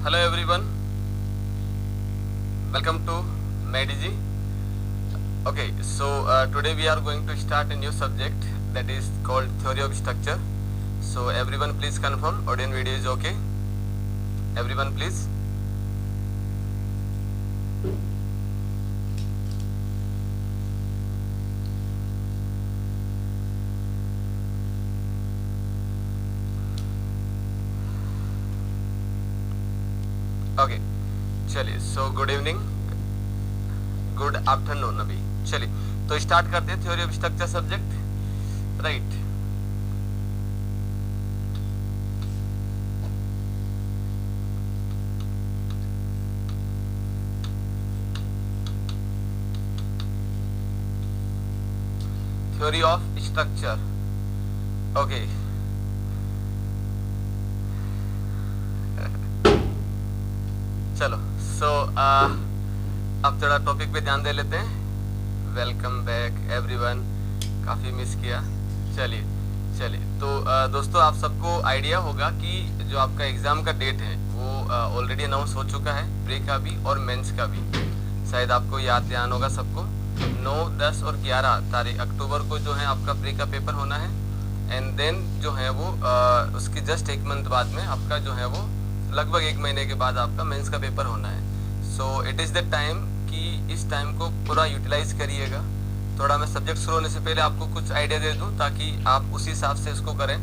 Hello everyone, welcome to MyDG. Okay, so today we are going to start a new subject that is called Theory of Structure. So everyone please confirm audio and video is okay. Everyone please. Okay चलिए, so good evening, good afternoon. अभी चलिए तो start करते हैं theory of structure subject, right. Theory of structure, okay. चलो so अब थोड़ा topic पे ध्यान दे लेते हैं। वेलकम बैक एवरीवन, काफ़ी मिस किया। चलिए तो दोस्तों आप सबको आइडिया होगा कि जो आपका एग्ज़ाम का डेट है वो ऑलरेडी अनाउंस हो चुका है, प्री का भी और मेंस का भी। शायद आपको याद ध्यान होगा सबको, 9, 10 और 11 तारीख अक्टूबर को जो है आपका प्री का पेपर होना है। एंड देन जो है वो उसकी जस्ट एक मंथ बाद में आपका जो है वो लगभग 1 महीने के बाद आपका मेंस का पेपर होना है। So it is the time कि इस टाइम को पूरा यूटिलाइज करिएगा। थोड़ा मैं सब्जेक्ट शुरू होने से पहले आपको कुछ आइडिया दे दूं ताकि आप उसी हिसाब से इसको करें।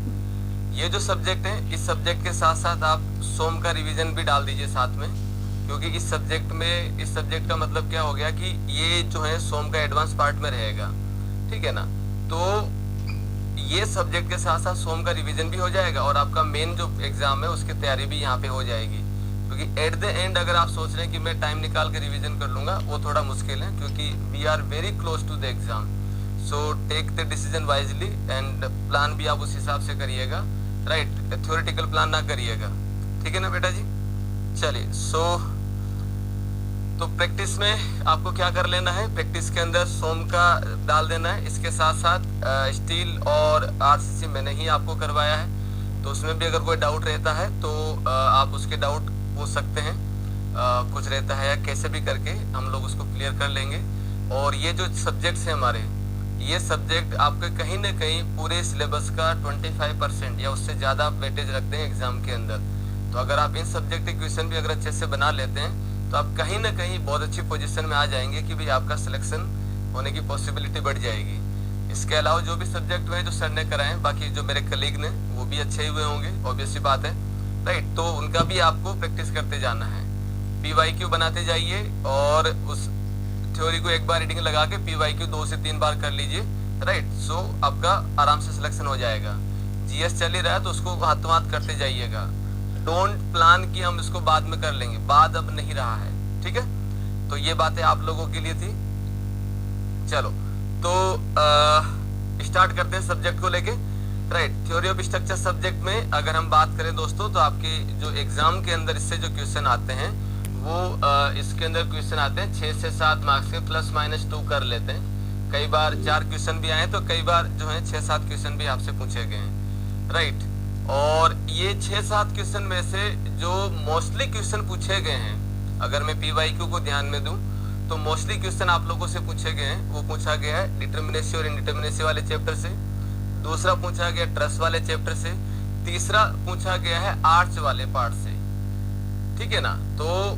ये जो सब्जेक्ट है, इस सब्जेक्ट के साथ साथ आप सोम का रिवीजन भी डाल दीजिए साथ में, क्योंकि इस सब्जेक्ट का मतलब क्या हो गया कि ये जो है सोम का एडवांस पार्ट में रहेगा, ठीक है ना। तो ये सब्जेक्ट के साथ साथ सोम का रिवीजन भी हो जाएगा और आपका मेन जो एग्जाम है उसकी तैयारी भी यहाँ पे हो जाएगी। क्योंकि एट द एंड अगर आप सोच रहे हैं कि मैं टाइम निकाल के रिवीजन कर लूंगा, वो थोड़ा मुश्किल है, क्योंकि we are very close to the exam. So take the decision wisely and plan भी आप उस हिसाब से करिएगा, राइट। थ्योरेटिकल प्लान ना करिएगा, ठीक है ना बेटा जी। चलिए तो प्रैक्टिस में आपको क्या कर लेना है, प्रैक्टिस के अंदर सोम का डाल देना है। इसके साथ साथ स्टील और आरसीसी मैंने ही आपको करवाया है, तो उसमें भी अगर कोई डाउट रहता है तो आप उसके डाउट पूछ सकते हैं। कुछ रहता है या कैसे भी करके हम लोग उसको क्लियर कर लेंगे। और ये जो सब्जेक्ट्स हैं हमारे, ये सब्जेक्ट आपके कहीं ना कहीं पूरे सिलेबस का 25% या उससे ज़्यादा वेटेज रखते हैं एग्जाम के अंदर। तो अगर आप इन सब्जेक्ट के क्वेश्चन भी अगर अच्छे से बना लेते हैं तो आप कहीं ना कहीं बहुत अच्छी पोजीशन में आ जाएंगे कि भाई आपका सिलेक्शन होने की पॉसिबिलिटी बढ़ जाएगी। इसके अलावा जो भी सब्जेक्ट हुए जो सर ने कराए, बाकी जो मेरे कलीग ने, वो भी अच्छे ही हुए होंगे, ऑब्वियस सी बात है, राइट। तो उनका भी आपको प्रैक्टिस करते जाना है, PYQ बनाते जाइए और उस थ्योरी को एक बार रीडिंग लगा के PYQ 2 से 3 बार कर लीजिए, राइट। सो आपका आराम से सिलेक्शन हो जाएगा। GS चल ही रहा है तो उसको हाथों हाथ करते जाइएगा। डोंट प्लान कि हम इसको बाद में कर लेंगे, बाद अब नहीं रहा है, ठीक है। तो ये बातें आप लोगों के लिए थी। चलो तो स्टार्ट करते हैं सब्जेक्ट को लेके, right. Theory of structure subject में अगर हम बात करें दोस्तों, तो आपके जो एग्जाम के अंदर इससे जो क्वेश्चन आते हैं वो इसके अंदर क्वेश्चन आते हैं 6 से 7 मार्क्स के, +-2 कर लेते हैं। कई बार 4 क्वेश्चन भी आए तो कई बार जो है 6-7 क्वेश्चन भी आपसे पूछे गए हैं, राइट। और ये 6-7 क्वेश्चन में से जो मोस्टली क्वेश्चन पूछे गए हैं, अगर मैं PYQ को ध्यान में दूं तो मोस्टली क्वेश्चन आप लोगों से पूछे गए हैं, वो पूछा गया है डिटर्मिनेसी और इनडिटर्मिनेसी वाले चैप्टर से, दूसरा पूछा गया ट्रस वाले चैप्टर से, तीसरा पूछा गया है आर्च वाले पार्ट से, ठीक है ना। तो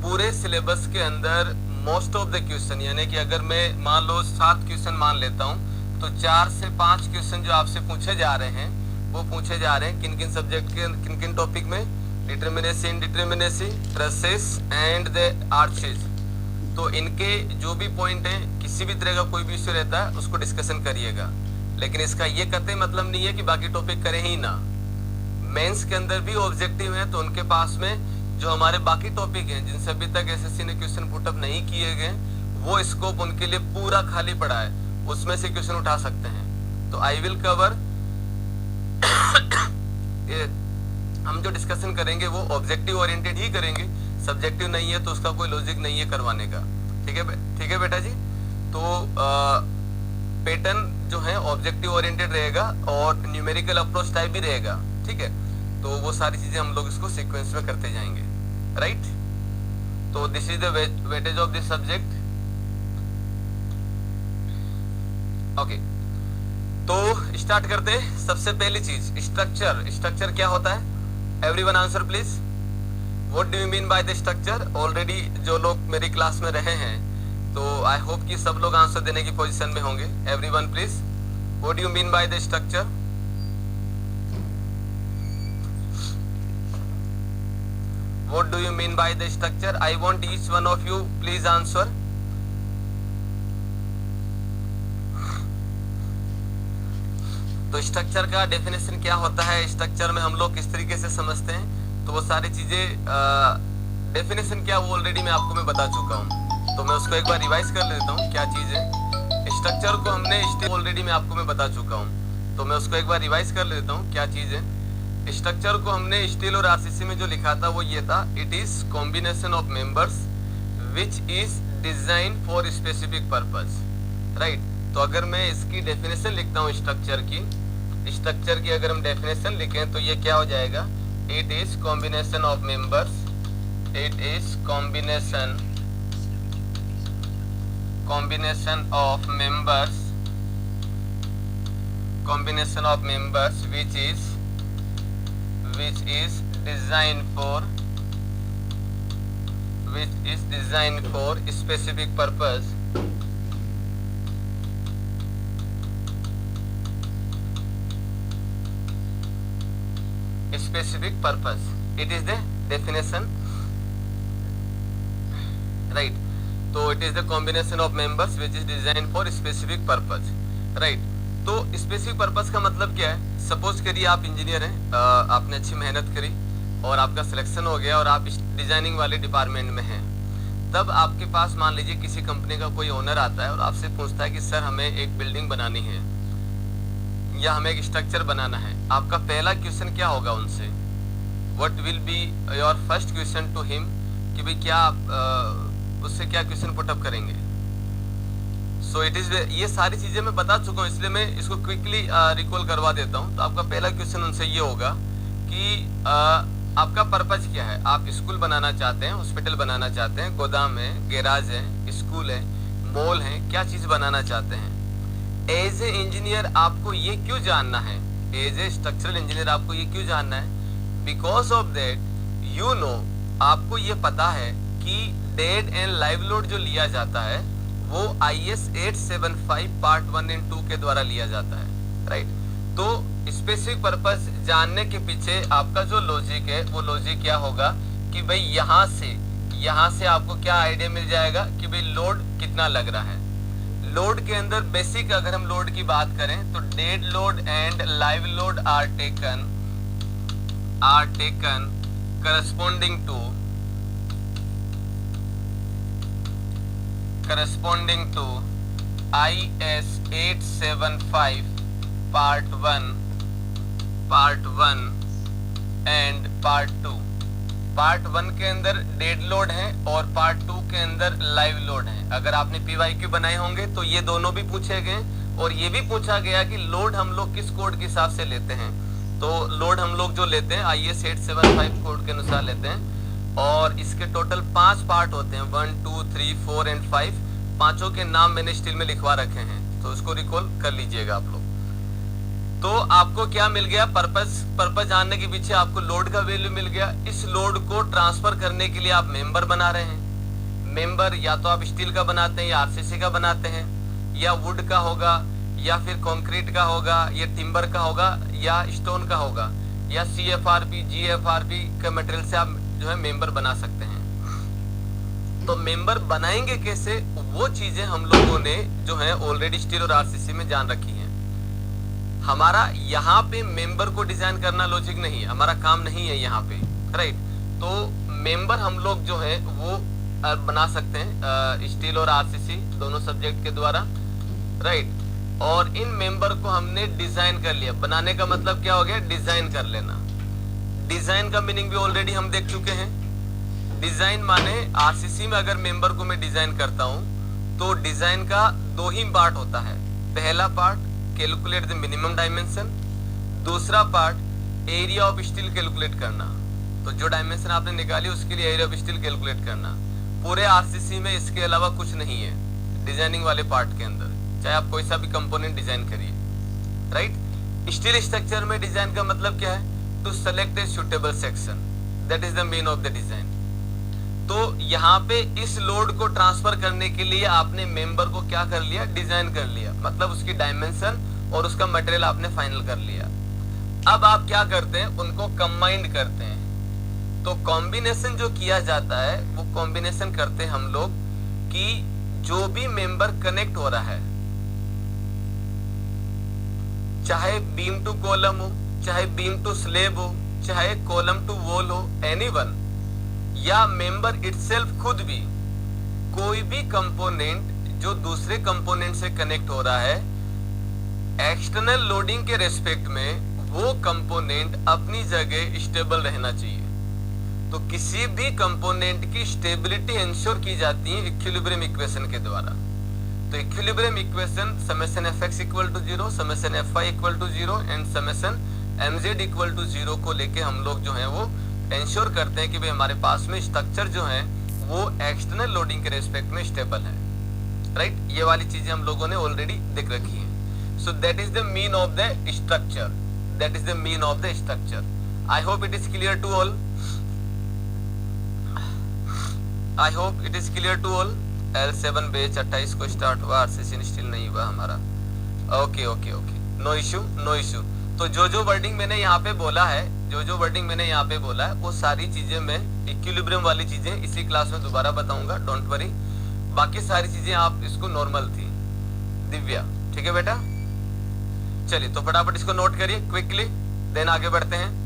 पूरे सिलेबस के अंदर मोस्ट ऑफ द क्वेश्चन, यानी कि अगर मैं मान लो 7 क्वेश्चन मान लेता हूँ तो 4 से 5 क्वेश्चन जो आपसे पूछे जा रहे हैं वो पूछे जा रहे हैं किन किन सब्जेक्ट के, किन किन टॉपिक में, determinacy, indeterminacy, trusses and the arches. तो इनके जो भी पॉइंट है, किसी भी तरह का कोई भी इश्यू रहता है उसको डिस्कशन करिएगा। लेकिन इसका ये कतई मतलब नहीं है कि बाकी टॉपिक करें ही ना। मेंस के अंदर भी ऑब्जेक्टिव है, तो उनके पास में जो हमारे बाकी टॉपिक हैं जिनसे अभी तक SSC ने क्वेश्चन पुटअप नहीं किए गए, वो स्कोप उनके लिए पूरा खाली पड़ा है, उसमें से क्वेश्चन उठा सकते हैं। तो आई विल कवर हम जो डिस्कशन करेंगे वो ऑब्जेक्टिव ओरिएंटेड ही करेंगे, सब्जेक्टिव नहीं है तो उसका कोई लॉजिक नहीं है करवाने का, ठीक है बेटा जी। तो पैटर्न जो है ऑब्जेक्टिव ओरिएंटेड रहेगा और न्यूमेरिकल अप्रोच टाइप भी रहेगा, ठीक है। तो वो सारी चीजें हम लोग इसको सीक्वेंस में करते जाएंगे, राइट। तो this is the weightage of this subject. Okay, तो स्टार्ट करते हैं। सबसे पहली चीज स्ट्रक्चर। स्ट्रक्चर क्या होता है? Everyone answer please. What do you mean by the structure? Already जो लोग मेरी क्लास में रहे हैं तो आई होप कि सब लोग आंसर देने की पोजीशन में होंगे। Everyone please, what do you mean by the structure? What do you mean by the structure? I want each one of you please answer. तो स्ट्रक्चर का डेफिनेशन क्या होता है, स्ट्रक्चर में हम लोग किस तरीके से समझते हैं, तो वो सारी चीजें डेफिनेशन क्या वो ऑलरेडी मैं आपको मैं बता चुका हूँ। तो मैं उसको एक बार रिवाइज कर लेता हूँ क्या चीज है। स्ट्रक्चर को हमने ऑलरेडी मैं आपको मैं बता चुका हूँ, तो मैं उसको एक बार रिवाइज कर लेता हूँ क्या चीज है। स्ट्रक्चर को हमने स्टील और आरसीसी में जो लिखा था वो ये था, it is combination of members which is design for specific purpose, right. तो अगर मैं इसकी डेफिनेशन लिखता हूँ स्ट्रक्चर की अगर हम डेफिनेशन लिखें तो ये क्या हो जाएगा, it is combination of members, it is combination of members which is designed for specific purpose, it is the definition, right। तो it is the combination of members which is designed for specific purpose, right। तो specific purpose का मतलब क्या है? Suppose करिए आप engineer हैं, आपने अच्छी मेहनत करी और आपका सिलेक्शन हो गया और आप डिजाइनिंग वाले डिपार्टमेंट में हैं। तब आपके पास मान लीजिए किसी कंपनी का कोई ओनर आता है और आपसे पूछता है कि सर हमें एक बिल्डिंग बनानी है या हमें एक स्ट्रक्चर बनाना है। आपका पहला क्वेश्चन क्या होगा उनसे? What will be your first question to him, कि भाई क्या आप उससे क्या क्वेश्चन पुटअप करेंगे? सो इट इज, ये सारी चीजें मैं बता चुका हूँ इसलिए मैं इसको क्विकली रिकॉल करवा देता हूँ। तो आपका पहला क्वेश्चन उनसे ये होगा कि आपका पर्पज क्या है? आप स्कूल बनाना चाहते हैं, हॉस्पिटल बनाना चाहते हैं, गोदाम है, गैराज है, स्कूल है, मॉल है, क्या चीज बनाना चाहते हैं? एज ए इंजीनियर आपको ये क्यों जानना है? एज ए स्ट्रक्चरल इंजीनियर आपको ये क्यों जानना है? Because of that you know, आपको ये पता है कि डेड एंड लाइव लोड जो लिया जाता है वो IS 875 पार्ट 1 एंड 2 के द्वारा लिया जाता है, राइट। तो स्पेसिफिक पर्पस जानने के पीछे आपका जो लॉजिक है वो लॉजिक क्या होगा कि भाई यहाँ से आपको क्या आइडिया मिल जाएगा कि भाई लोड कितना लग रहा है। लोड के अंदर बेसिक अगर हम लोड की बात करें तो dead load and live load are taken corresponding to IS 875 part 1 and part 2। Part 1 के अंदर डेड लोड है और पार्ट 2 के अंदर लाइव लोड है। अगर आपने PYQ बनाए होंगे तो ये दोनों भी पूछे गए और ये भी पूछा गया कि लोड हम लोग किस कोड के हिसाब से लेते हैं। तो लोड हम लोग जो लेते हैं IS 875 कोड के अनुसार लेते हैं और इसके टोटल 5 पार्ट होते हैं, 1 2 3 4 एंड 5। पांचों के नाम मैंने स्टील में लिखवा रखे हैं, तो इसको रिकॉल कर लीजिएगा आप लोग। तो आपको क्या मिल गया? पर्पस जानने के पीछे आपको लोड का वैल्यू मिल गया। इस लोड को ट्रांसफर करने के लिए आप मेंबर बना रहे हैं। मेंबर या तो आप स्टील का बनाते हैं या RCC का बनाते हैं, या वुड का होगा, या फिर कंक्रीट का होगा, या टिम्बर का होगा, या स्टोन का होगा, या CFRP GFRP के मटेरियल से आप जो है मेंबर बना सकते हैं। तो मेंबर बनाएंगे कैसे, वो चीजें हम लोगों ने जो है ऑलरेडी स्टील और RCC में जान रखी हैं। हमारा यहाँ पे मेंबर को डिजाइन करना लॉजिक नहीं है, हमारा काम नहीं है यहाँ पे, राइट। तो मेंबर हम लोग जो है वो बना सकते हैं स्टील और RCC दोनों सब्जेक्ट के द्वारा, राइट। और इन मेंबर को हमने डिजाइन कर लिया। बनाने का मतलब क्या हो गया? डिजाइन कर लेना। डिजाइन का मीनिंग भी ऑलरेडी हम देख चुके हैं। डिजाइन माने RCC में अगर मेंबर को मैं डिजाइन करता हूं तो डिजाइन का 2 ही पार्ट होता है। पहला part calculate the minimum dimension, दूसरा part area of steel calculate करना। तो जो डायमेंशन आपने निकाली उसके लिए एरिया ऑफ स्टील कैलकुलेट करना। पूरे आरसीसी में इसके अलावा कुछ नहीं है डिजाइनिंग वाले पार्ट के अंदर, चाहे आप कोई सा भी कंपोनेंट डिजाइन करिए, राइट। स्टील स्ट्रक्चर में डिजाइन का मतलब क्या है? To select a suitable section, that is the main of the design. तो यहाँ पे इस लोड को ट्रांसफर करने के लिए आपने मेंबर को क्या कर लिया? डिजाइन कर लिया, मतलब उसकी डायमेंशन और उसका मटेरियल आपने फाइनल कर लिया। अब आप क्या करते हैं? उनको कंबाइंड करते हैं। तो कॉम्बिनेशन जो किया जाता है वो कॉम्बिनेशन करते हैं हम लोग कि जो भी मेंबर कनेक्ट हो रहा है, चाहे बीम टू कॉलम हो, चाहे बीम टू स्लेब हो, चाहे कॉलम टू वॉल हो, एनीवन, या मेंबर इटसेल्फ खुद भी, कोई भी कंपोनेंट जो दूसरे कंपोनेंट से कनेक्ट हो रहा है, एक्सटर्नल लोडिंग के रेस्पेक्ट में वो कंपोनेंट अपनी जगह स्टेबल रहना चाहिए। तो किसी भी कंपोनेंट की स्टेबिलिटी इंश्योर की जाती है इक्विलिब्रियम इक्वेशन के द्वारा। तो equilibrium equation summation fx equal to 0, summation fy equal to 0 and summation mz equal to 0 को लेके हम लोग जो है वो इंश्योर करते हैं कि भाई हमारे पास में स्ट्रक्चर जो है वो एक्सटर्नल लोडिंग के रेस्पेक्ट में स्टेबल है, राइट। ये वाली चीजें हम लोगों ने ऑलरेडी देख रखी है। So that is the mean of the structure, that is the mean of the structure. I hope it is clear to all. I hope it is clear to all. L7 batch 28 को start हुआ, RCC still नहीं हुआ हमारा। Okay okay okay, no issue no issue. तो जो wording मैंने यहाँ पे बोला है, जो वर्डिंग मैंने यहाँ पे बोला है वो सारी चीजें मैं इक्विलिब्रियम वाली चीजें इसी क्लास में दोबारा बताऊंगा, डोंट वरी। बाकी सारी चीजें आप इसको नॉर्मल थी दिव्या, ठीक है बेटा। चलिए तो फटाफट इसको नोट करिए क्विकली, देन आगे बढ़ते हैं।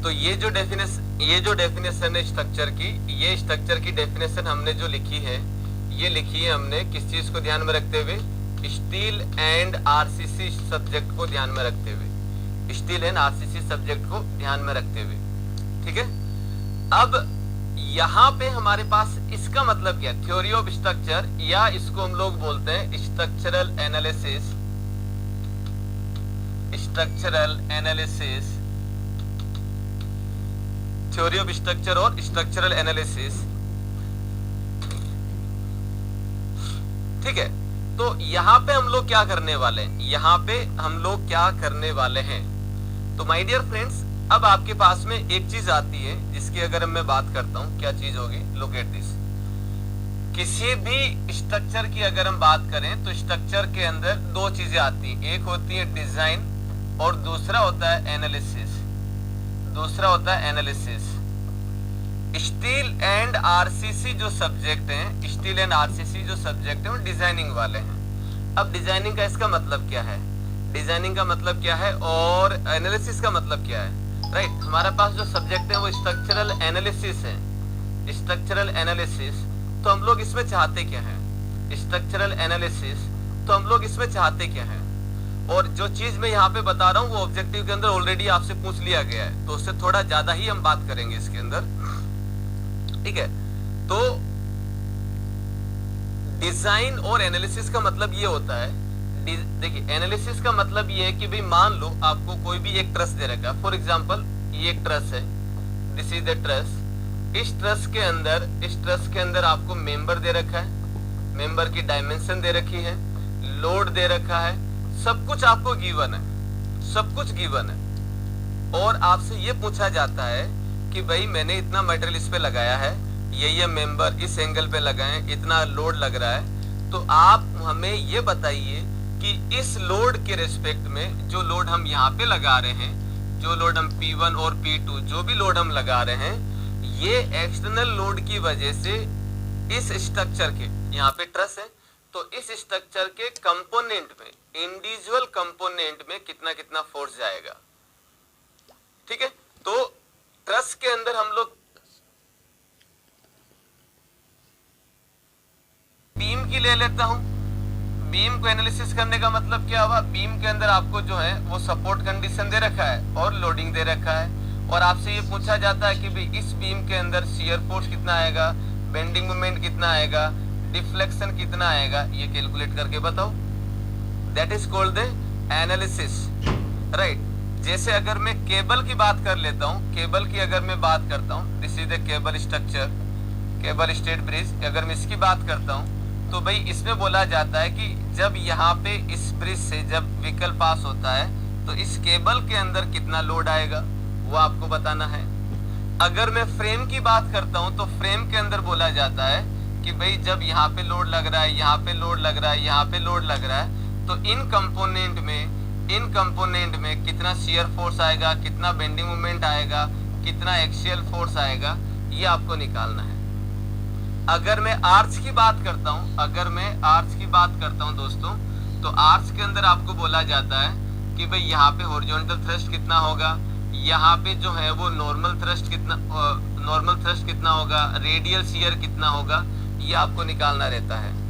तो ये जो डेफिनेशन है स्ट्रक्चर की, ये स्ट्रक्चर की डेफिनेशन हमने जो लिखी है, ये लिखी है हमने किस चीज को ध्यान में रखते हुए? स्टील एंड आरसीसी सब्जेक्ट को ध्यान में रखते हुए, स्टील एंड आरसीसी सब्जेक्ट को ध्यान में रखते हुए, ठीक है। अब यहाँ पे हमारे पास इसका मतलब क्या? थ्योरी ऑफ स्ट्रक्चर, या इसको हम लोग बोलते हैं structural analysis. Structural analysis, theory of structure और स्ट्रक्चरल एनालिसिस, ठीक है। तो यहाँ पे हम लोग क्या करने वाले हैं? यहाँ पे हम लोग क्या करने वाले हैं? तो माय डियर फ्रेंड्स, अब आपके पास में एक चीज आती है जिसकी अगर मैं बात करता हूं, क्या चीज होगी? Look at this. किसी भी स्ट्रक्चर की अगर हम बात करें तो स्ट्रक्चर के अंदर दो चीजें आती हैं, एक होती है डिजाइन और दूसरा होता है एनालिसिस। दूसरा होता है एनालिसिस। स्टील एंड आरसीसी जो सब्जेक्ट हैं, स्टील एंड आरसीसी जो सब्जेक्ट है वो डिजाइनिंग वाले हैं। अब डिजाइनिंग का इसका मतलब क्या है? डिजाइनिंग का मतलब क्या है और एनालिसिस का मतलब क्या है? राइट, हमारे पास जो सब्जेक्ट है वो स्ट्रक्चरल एनालिसिस है। स्ट्रक्चरल एनालिसिस, तो हम लोग इसमें चाहते क्या है? स्ट्रक्चरल एनालिसिस, तो हम लोग इसमें चाहते क्या है? और जो चीज मैं यहाँ पे बता रहा हूँ वो ऑब्जेक्टिव के अंदर ऑलरेडी आपसे पूछ लिया गया है, तो उससे थोड़ा ज्यादा ही हम बात करेंगे इसके अंदर, ठीक है। तो डिजाइन और एनालिसिस का मतलब ये होता है, देखिए एनालिसिस का मतलब ये है कि भाई मान लो आपको कोई भी एक ट्रस दे रखा है, फॉर एग्जांपल ये एक ट्रस है, दिस इज द ट्रस। इस ट्रस के अंदर आपको मेंबर दे रखा है, मेंबर की डायमेंशन दे रखी है, लोड दे रखा है, सब कुछ आपको गिवन है, सब कुछ गिवन है। और आपसे ये पूछा जाता है कि भाई मैंने इतना मटेरियल इस पे लगाया है, ये मेंबर इस एंगल पे लगाए, इतना लोड लग रहा है, तो आप हमें ये बताइए कि इस लोड के रेस्पेक्ट में जो लोड हम यहाँ पे लगा रहे हैं, जो लोड हम P1 और P2 जो भी लोड हम लगा रहे हैं, ये एक्सटर्नल लोड की वजह से इस स्ट्रक्चर के, यहाँ पे ट्रस है, तो इस स्ट्रक्चर के कंपोनेंट में, इंडिविजुअल कंपोनेंट में कितना कितना फोर्स जाएगा, ठीक है, तो ट्रस के अंदर हम लोग बीम की ले लेता हूं। बीम को एनालिसिस करने का मतलब क्या हुआ, बीम के अंदर आपको जो है वो सपोर्ट कंडीशन दे रखा है और लोडिंग दे रखा है, और आपसे ये पूछा जाता है कि भाई इस बीम के अंदर शियर फोर्स कितना आएगा, बेंडिंग मोमेंट कितना आएगा, डिफ्लेक्शन कितना आएगा, ये कैलकुलेट करके बताओ। That is called the analysis, right. जैसे अगर मैं केबल की बात कर लेता हूँ, केबल की अगर मैं बात करता हूँ, this is the cable structure, cable straight bridge, अगर मैं इसकी बात करता हूँ तो भाई इसमें बोला जाता है कि जब यहाँ पे इस ब्रिज से जब व्हीकल पास होता है तो इस केबल के अंदर कितना लोड आएगा वो आपको बताना है। अगर मैं फ्रेम की बात करता हूँ तो फ्रेम के अंदर बोला जाता है कि भाई जब यहाँ पे लोड लग रहा है, यहाँ पे लोड लग रहा है, यहाँ पे लोड लग रहा है, तो इन कंपोनेंट में कितना शियर फोर्स आएगा, कितना बेंडिंग मोमेंट आएगा, कितना एक्सियल फोर्स आएगा, ये आपको निकालना है। अगर मैं आर्च की बात करता हूं, दोस्तों, तो आर्च के अंदर आपको बोला जाता है कि भाई यहाँ पे हॉरिजॉन्टल थ्रस्ट कितना होगा, यहाँ पे जो है वो नॉर्मल थ्रस्ट कितना होगा, रेडियल शियर कितना होगा, ये आपको निकालना रहता है।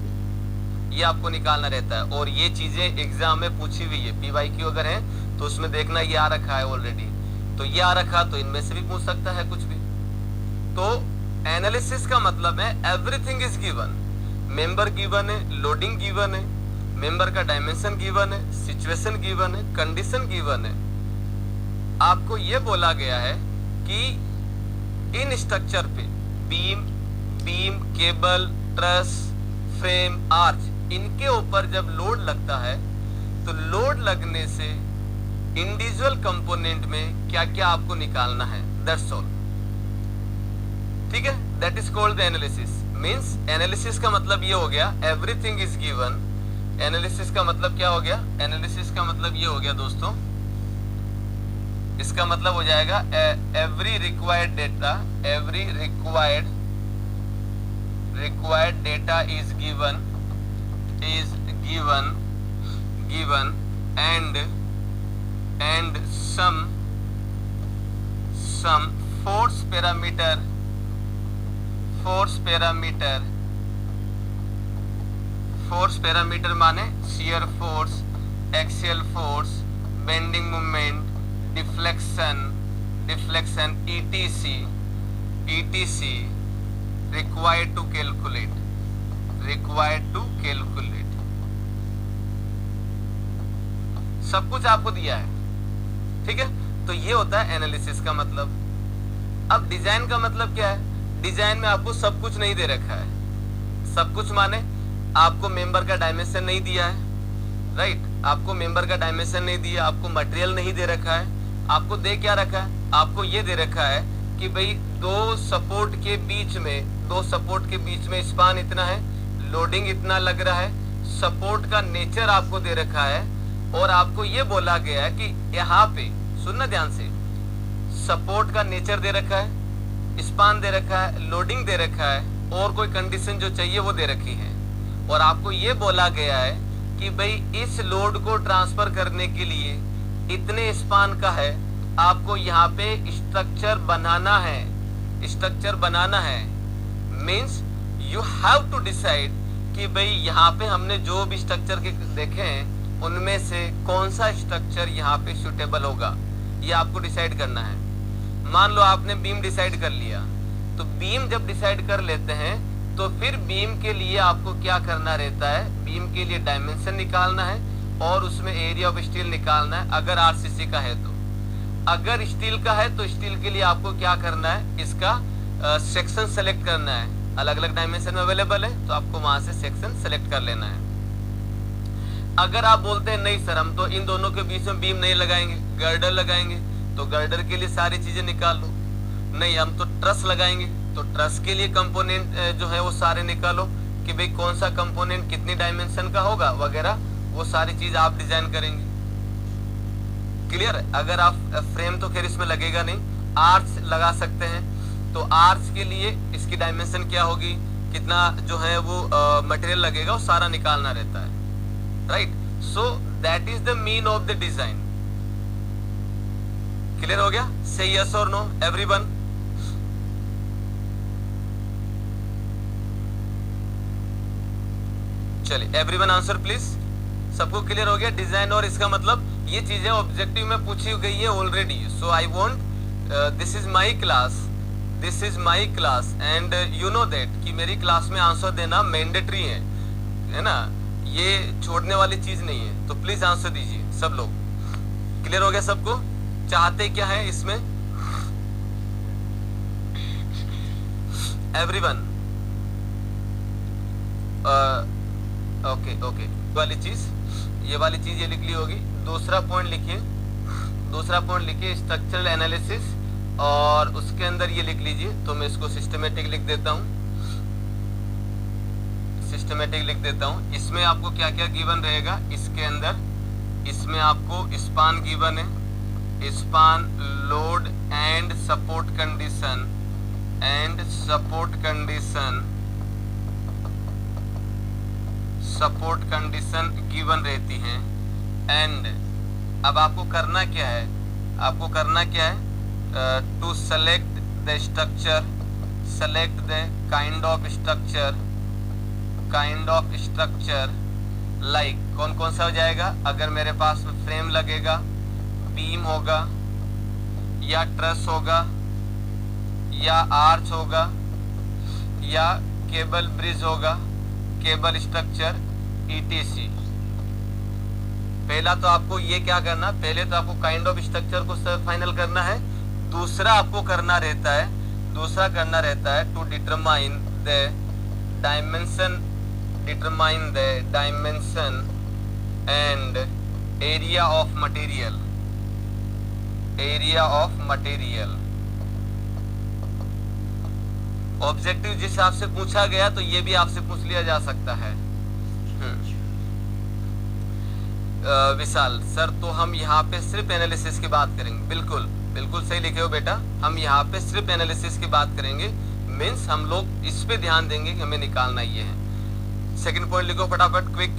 और ये चीजें एग्जाम में पूछी हुई है, पीवाईक्यू अगर है तो उसमें देखना ये आ रखा है ऑलरेडी, तो ये आ रखा तो इनमें से भी पूछ सकता है कुछ भी। तो एनालिसिस का मतलब है everything is given, member given है, लोडिंग गिवन है, मेंबर का डायमेंशन गिवन है, सिचुएशन गिवन है, कंडीशन गिवन है। आपको यह बोला गया है कि इन स्ट्रक्चर पे beam, cable, truss, frame, arch, इनके ऊपर जब लोड लगता है तो लोड लगने से इंडिविजुअल कंपोनेंट में क्या क्या आपको निकालना है, दैट्स ऑल। ठीक है, that is called the analysis. Means analysis का मतलब ये हो गया एवरीथिंग इज गिवन। एनालिसिस का मतलब क्या हो गया, एनालिसिस का मतलब ये हो गया दोस्तों, इसका मतलब हो जाएगा every required data is given and some force parameter माने shear force, axial force, bending moment, deflection etc required to calculate सब कुछ आपको दिया है। ठीक है, तो ये होता है एनालिसिस का मतलब। अब डिजाइन का मतलब क्या है, डिजाइन में आपको सब कुछ नहीं दे रखा है। सब कुछ माने आपको मेंबर का डायमेंशन नहीं दिया है, राइट, आपको मेंबर का डायमेंशन नहीं दिया, आपको मटेरियल नहीं दे रखा है, आपको दे क्या रखा है, आपको ये दे रखा है कि भाई दो सपोर्ट के बीच में स्पान इतना है, लोडिंग इतना लग रहा है, सपोर्ट का नेचर आपको दे रखा है, और आपको ये बोला गया है कि यहाँ पे सुनना ध्यान से, सपोर्ट का नेचर दे रखा है, स्पान दे रखा है, लोडिंग दे रखा है, और कोई कंडीशन जो चाहिए वो दे रखी है। और आपको ये बोला गया है कि भाई इस लोड को ट्रांसफर करने के लिए इतने स्पान का है, आपको यहाँ पे स्ट्रक्चर बनाना है। Means you have to decide कि भाई यहाँ पे हमने जो भी स्ट्रक्चर के देखे हैं उनमें से कौन सा स्ट्रक्चर यहाँ पे सुटेबल होगा, ये आपको डिसाइड करना है। मान लो आपने बीम डिसाइड कर लिया, तो बीम जब डिसाइड कर लेते हैं तो फिर बीम के लिए आपको क्या करना रहता है, बीम के लिए डायमेंशन निकालना है और उसमें एरिया ऑफ स्टील निकालना है, अगर आरसीसी का है तो। अगर स्टील का है तो स्टील के लिए आपको क्या करना है, इसका सेक्शन सेलेक्ट करना है, अलग अलग डायमेंशन में अवेलेबल है तो आपको वहां से सेक्शन सेलेक्ट कर लेना है। अगर आप बोलते हैं नहीं सर हम तो इन दोनों के बीच में बीम नहीं लगाएंगे, गर्डर लगाएंगे, तो गर्डर के लिए सारी चीजें निकाल लो। नहीं हम तो ट्रस लगाएंगे, तो ट्रस के लिए कंपोनेंट जो है वो सारे निकालो कि भाई कौन सा कंपोनेंट कितनी डायमेंशन का होगा वगैरह, वो सारी चीज आप डिजाइन करेंगे। क्लियर है। अगर आप फ्रेम तो खैर इसमें लगेगा नहीं, आर्च लगा सकते हैं, तो आर्च के लिए इसकी डायमेंशन क्या होगी, कितना जो है वो मटेरियल लगेगा, वो सारा निकालना रहता है, right. So that is the mean of the design. Clear हो गया? से यस और नो एवरीवन। चलिए एवरीवन आंसर प्लीज। सबको क्लियर हो गया डिजाइन और इसका मतलब? ये चीजें ऑब्जेक्टिव में पूछी गई है already. So I want this is my class, this is my class and you know that कि मेरी क्लास में आंसर देना मैंडेटरी है ना, ये छोड़ने वाली चीज नहीं है। तो प्लीज आंसर दीजिए सब लोग। क्लियर हो गया सबको? चाहते क्या है इसमें? Everyone okay okay. ये वाली चीज ये लिख ली होगी। दूसरा पॉइंट लिखिए, दूसरा पॉइंट लिखिए स्ट्रक्चरल एनालिसिस, और उसके अंदर ये लिख लीजिए। तो मैं इसको सिस्टमेटिक लिख देता हूँ, सिस्टमेटिक लिख देता हूँ। इसमें आपको क्या क्या गिवन रहेगा इसके अंदर? इसमें आपको स्पान गिवन है, span, load and support condition, and support condition, support condition given रहती हैं। एंड अब आपको करना क्या है? आपको करना क्या है? To select the structure, select the kind of structure, kind of structure like कौन कौन सा हो जाएगा? अगर मेरे पास फ्रेम लगेगा, बीम होगा, या ट्रस होगा, या आर्च होगा, या केबल ब्रिज होगा, केबल स्ट्रक्चर ETC। पहला तो आपको ये क्या करना, पहले तो आपको काइंड ऑफ स्ट्रक्चर को फाइनल करना है। दूसरा आपको करना रहता है, दूसरा करना रहता है to determine the dimension, determine the dimension and area of material, area of material. Objective जिस हिसाब से पूछा गया तो ये भी आपसे पूछ लिया जा सकता है। विशाल सर, तो हम यहाँ पे सिर्फ एनालिसिस की बात करेंगे। बिल्कुल बिल्कुल सही लिखे हो बेटा, हम यहाँ पे सिर्फ एनालिसिस की बात करेंगे। मीन्स हम लोग इस पे ध्यान देंगे कि हमें निकालना ये है। सेकंड पॉइंट लिखो फटाफट, quick.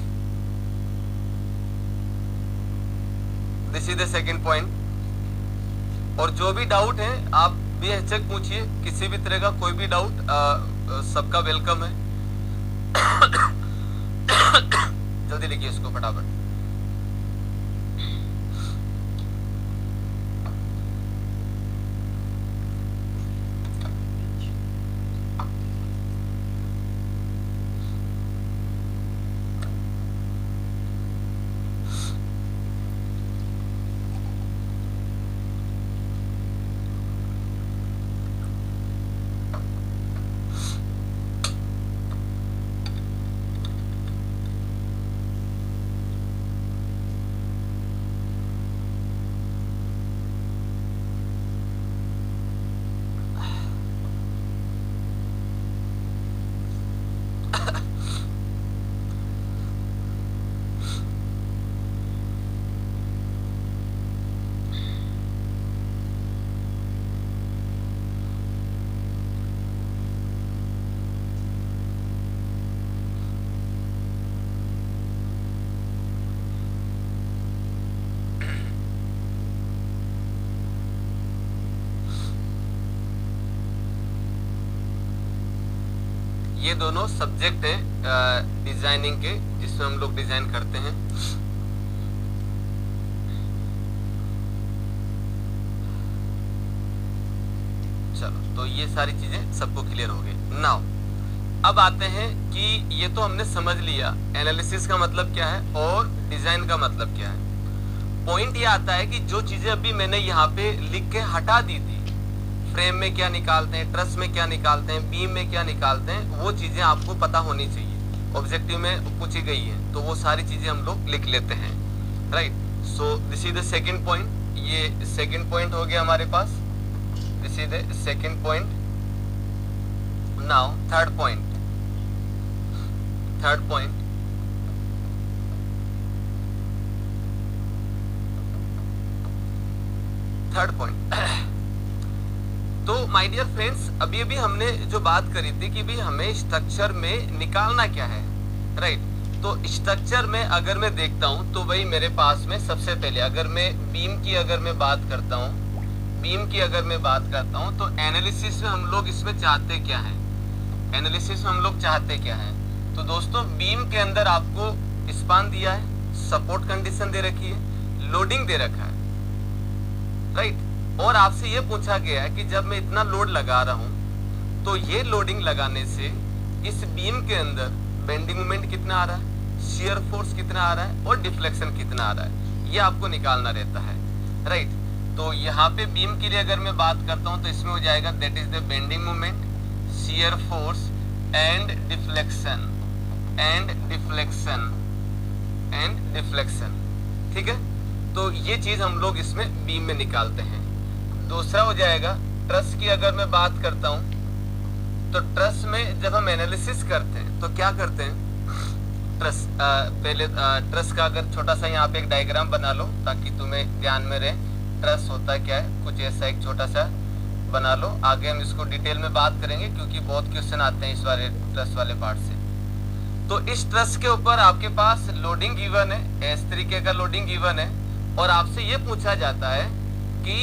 This is the second point. और जो भी डाउट है आप बेहिचक पूछिए, किसी भी तरह का कोई भी डाउट सबका वेलकम है। जल्दी लिखिए इसको फटाफट। ये दोनों सब्जेक्ट है डिजाइनिंग के, जिसमें हम लोग डिजाइन करते हैं। चलो, तो ये सारी चीजें सबको क्लियर हो गई। नाउ अब आते हैं कि ये तो हमने समझ लिया एनालिसिस का मतलब क्या है और डिजाइन का मतलब क्या है। पॉइंट ये आता है कि जो चीजें अभी मैंने यहाँ पे लिख के हटा दी थी, फ्रेम में क्या निकालते हैं, ट्रस में क्या निकालते हैं, बीम में क्या निकालते हैं, वो चीजें आपको पता होनी चाहिए। ऑब्जेक्टिव में पूछी गई है तो वो सारी चीजें हम लोग लिख लेते हैं, right. So this is the second point. ये सेकंड पॉइंट हो गया हमारे पास, this is the second point. Now third point, third point third point तो माय डियर फ्रेंड्स, अभी अभी हमने जो बात करी थी कि भी हमें स्ट्रक्चर में निकालना क्या है, राइट। तो स्ट्रक्चर में अगर मैं देखता हूं तो भाई मेरे पास में सबसे पहले अगर मैं बीम की अगर मैं बात करता हूं, बीम की अगर मैं बात करता हूँ तो एनालिसिस में हम लोग इसमें चाहते क्या है, एनालिसिस में हम लोग चाहते क्या है। तो दोस्तों बीम के अंदर आपको स्पान दिया है, सपोर्ट कंडीशन दे रखी है, लोडिंग दे रखा है, राइट। और आपसे ये पूछा गया है कि जब मैं इतना लोड लगा रहा हूं तो ये लोडिंग लगाने से इस बीम के अंदर बेंडिंग मोमेंट कितना आ रहा है, शियर फोर्स कितना आ रहा है और डिफ्लेक्शन कितना आ रहा है, ये आपको निकालना रहता है, राइट। तो यहाँ पे बीम के लिए अगर मैं बात करता हूँ तो इसमें हो जाएगा that is the bending moment, shear force and deflection ठीक है। तो ये चीज हम लोग इसमें बीम में निकालते हैं। दूसरा हो जाएगा ट्रस की अगर मैं बात करता हूं तो ट्रस में जब हम एनालिसिस करते हैं तो क्या करते हैं, ट्रस पहले ट्रस का अगर छोटा सा यहाँ पे एक डायग्राम बना लो ताकि तुम्हें ध्यान में रहे ट्रस होता क्या है, कुछ ऐसा एक छोटा सा बना लो। आगे हम इसको डिटेल में बात करेंगे क्योंकि बहुत क्वेश्चन आते हैं इस वाले ट्रस वाले पार्ट से। तो इस ट्रस के ऊपर आपके पास लोडिंग गिवन है, इस तरीके का लोडिंग गिवन है और आपसे ये पूछा जाता है कि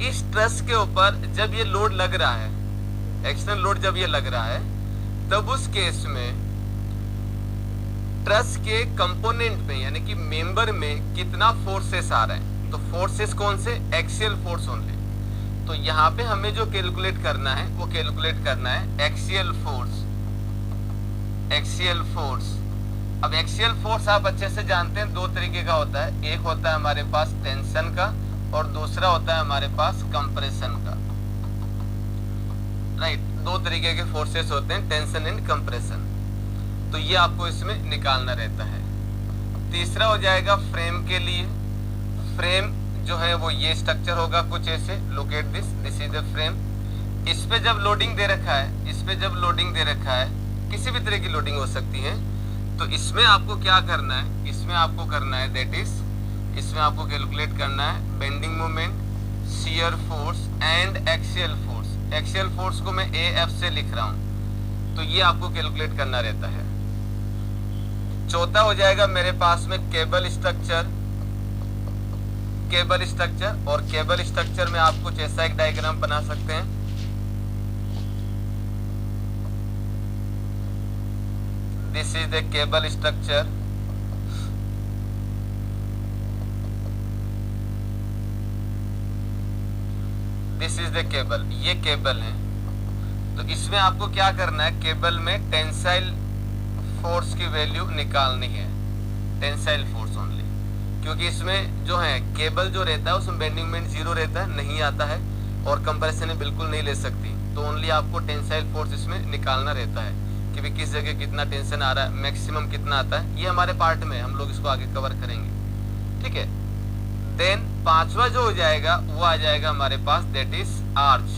इस ट्रस के ऊपर जब ये लोड लग रहा है, एक्सटर्नल लोड जब ये लग रहा है, तब उस केस में ट्रस के कंपोनेंट में यानी कि मेंबर में कितना फोर्सेस आ रहे हैं। तो फोर्सेस कौन से, एक्सियल फोर्स ओनली। तो यहाँ पे हमें जो कैलकुलेट करना है वो कैलकुलेट करना है एक्सियल फोर्स। अब एक्सियल फोर्स आप अच्छे से जानते हैं दो तरीके का होता है, एक होता है हमारे पास टेंशन का और दूसरा होता है हमारे पास कंप्रेशन का, राइट। दो तरीके के फोर्सेस होते हैं, टेंशन एंड कंप्रेशन। तो ये आपको इसमें निकालना रहता है। तीसरा हो जाएगा फ्रेम के लिए। फ्रेम जो है वो ये स्ट्रक्चर होगा कुछ ऐसे, look at this is the frame. इस पे जब लोडिंग दे रखा है, इस पे जब लोडिंग दे रखा है, किसी भी तरह की लोडिंग हो सकती है, तो इसमें आपको क्या करना है, इसमें आपको करना है दैट इज, इसमें आपको कैलकुलेट करना है bending moment, shear force and axial force. Axial force को मैं AF से लिख रहा हूं, तो ये आपको कैलकुलेट करना रहता है। चौथा हो जाएगा मेरे पास में केबल स्ट्रक्चर। और केबल स्ट्रक्चर में आप कुछ ऐसा एक डायग्राम बना सकते हैं। This is the cable structure. This is the cable, ये केबल है। तो इसमें आपको क्या करना है, केबल में टेंसाइल फोर्स की वैल्यू निकालनी है, टेंसाइल फोर्स ओनली, क्योंकि इसमें जो है केबल जो रहता है उसमें बेंडिंग मोमेंट 0 रहता है, नहीं आता है, और कंप्रेशन बिल्कुल नहीं ले सकती। तो ओनली आपको टेंसाइल फोर्स इसमें निकालना रहता है कि भी किस जगह कितना टेंशन आ रहा है, मैक्सिमम कितना आता है। ये हमारे पार्ट में हम लोग इसको आगे कवर करेंगे, ठीक है। देन पांचवा जो हो जाएगा वो आ जाएगा हमारे पास दैट इज आर्च।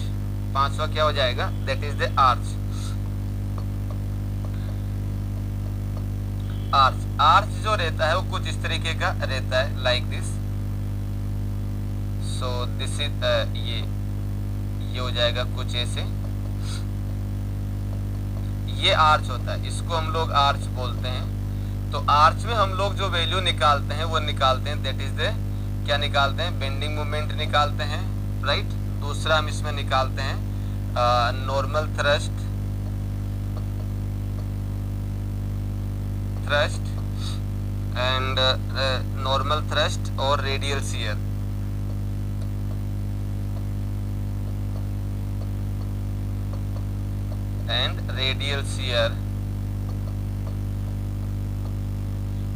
पांचवा क्या हो जाएगा, that is the arch. Arch जो रहता है वो कुछ इस तरीके का रहता है, like this. So this is ये हो जाएगा कुछ ऐसे, ये आर्च होता है, इसको हम लोग आर्च बोलते हैं। तो आर्च में हम लोग जो वैल्यू निकालते हैं वो निकालते हैं दैट इज द, क्या निकालते हैं, बेंडिंग मोमेंट निकालते हैं, राइट। दूसरा हम इसमें निकालते हैं normal thrust and normal thrust और रेडियल शियर।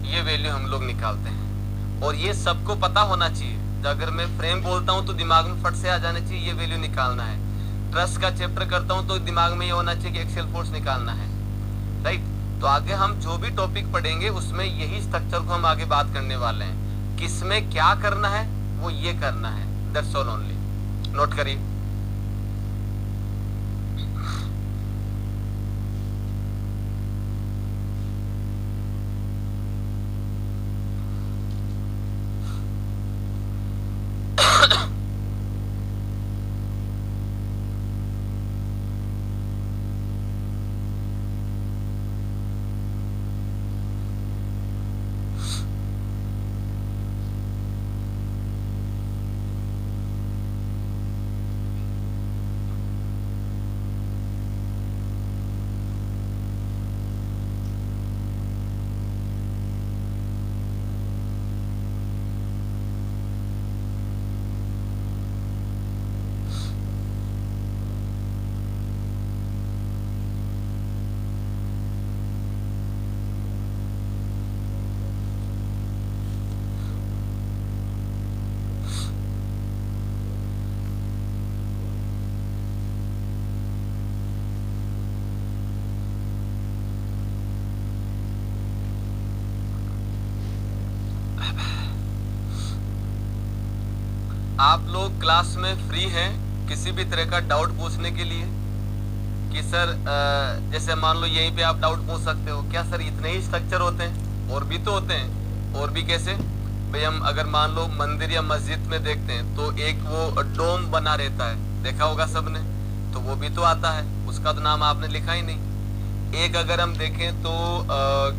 ये वैल्यू हम लोग निकालते हैं और ये सबको पता होना चाहिए। अगर मैं फ्रेम बोलता हूं तो दिमाग में फट से आ जाना चाहिए ये वैल्यू निकालना है। ट्रस का चैप्टर करता हूं तो दिमाग में ये होना चाहिए कि एक्सियल फोर्स निकालना है, राइट। तो आगे हम जो भी टॉपिक पढ़ेंगे उसमें यही स्ट्रक्चर को हम आगे बात करने वाले हैं, किसमें क्या करना है वो ये करना है, दैट्स ऑल ओनली। नोट करिए। आप लोग क्लास में फ्री हैं किसी भी तरह का डाउट पूछने के लिए? कि सर जैसे मान लो यहीं पे आप डाउट पूछ सकते हो, क्या सर इतने ही स्ट्रक्चर होते हैं? और भी तो होते हैं। और भी कैसे भाई? हम अगर मान लो मंदिर या मस्जिद में देखते हैं तो एक वो डोम बना रहता है, देखा होगा सबने, तो वो भी तो आता है, उसका तो नाम आपने लिखा ही नहीं। एक अगर हम देखें तो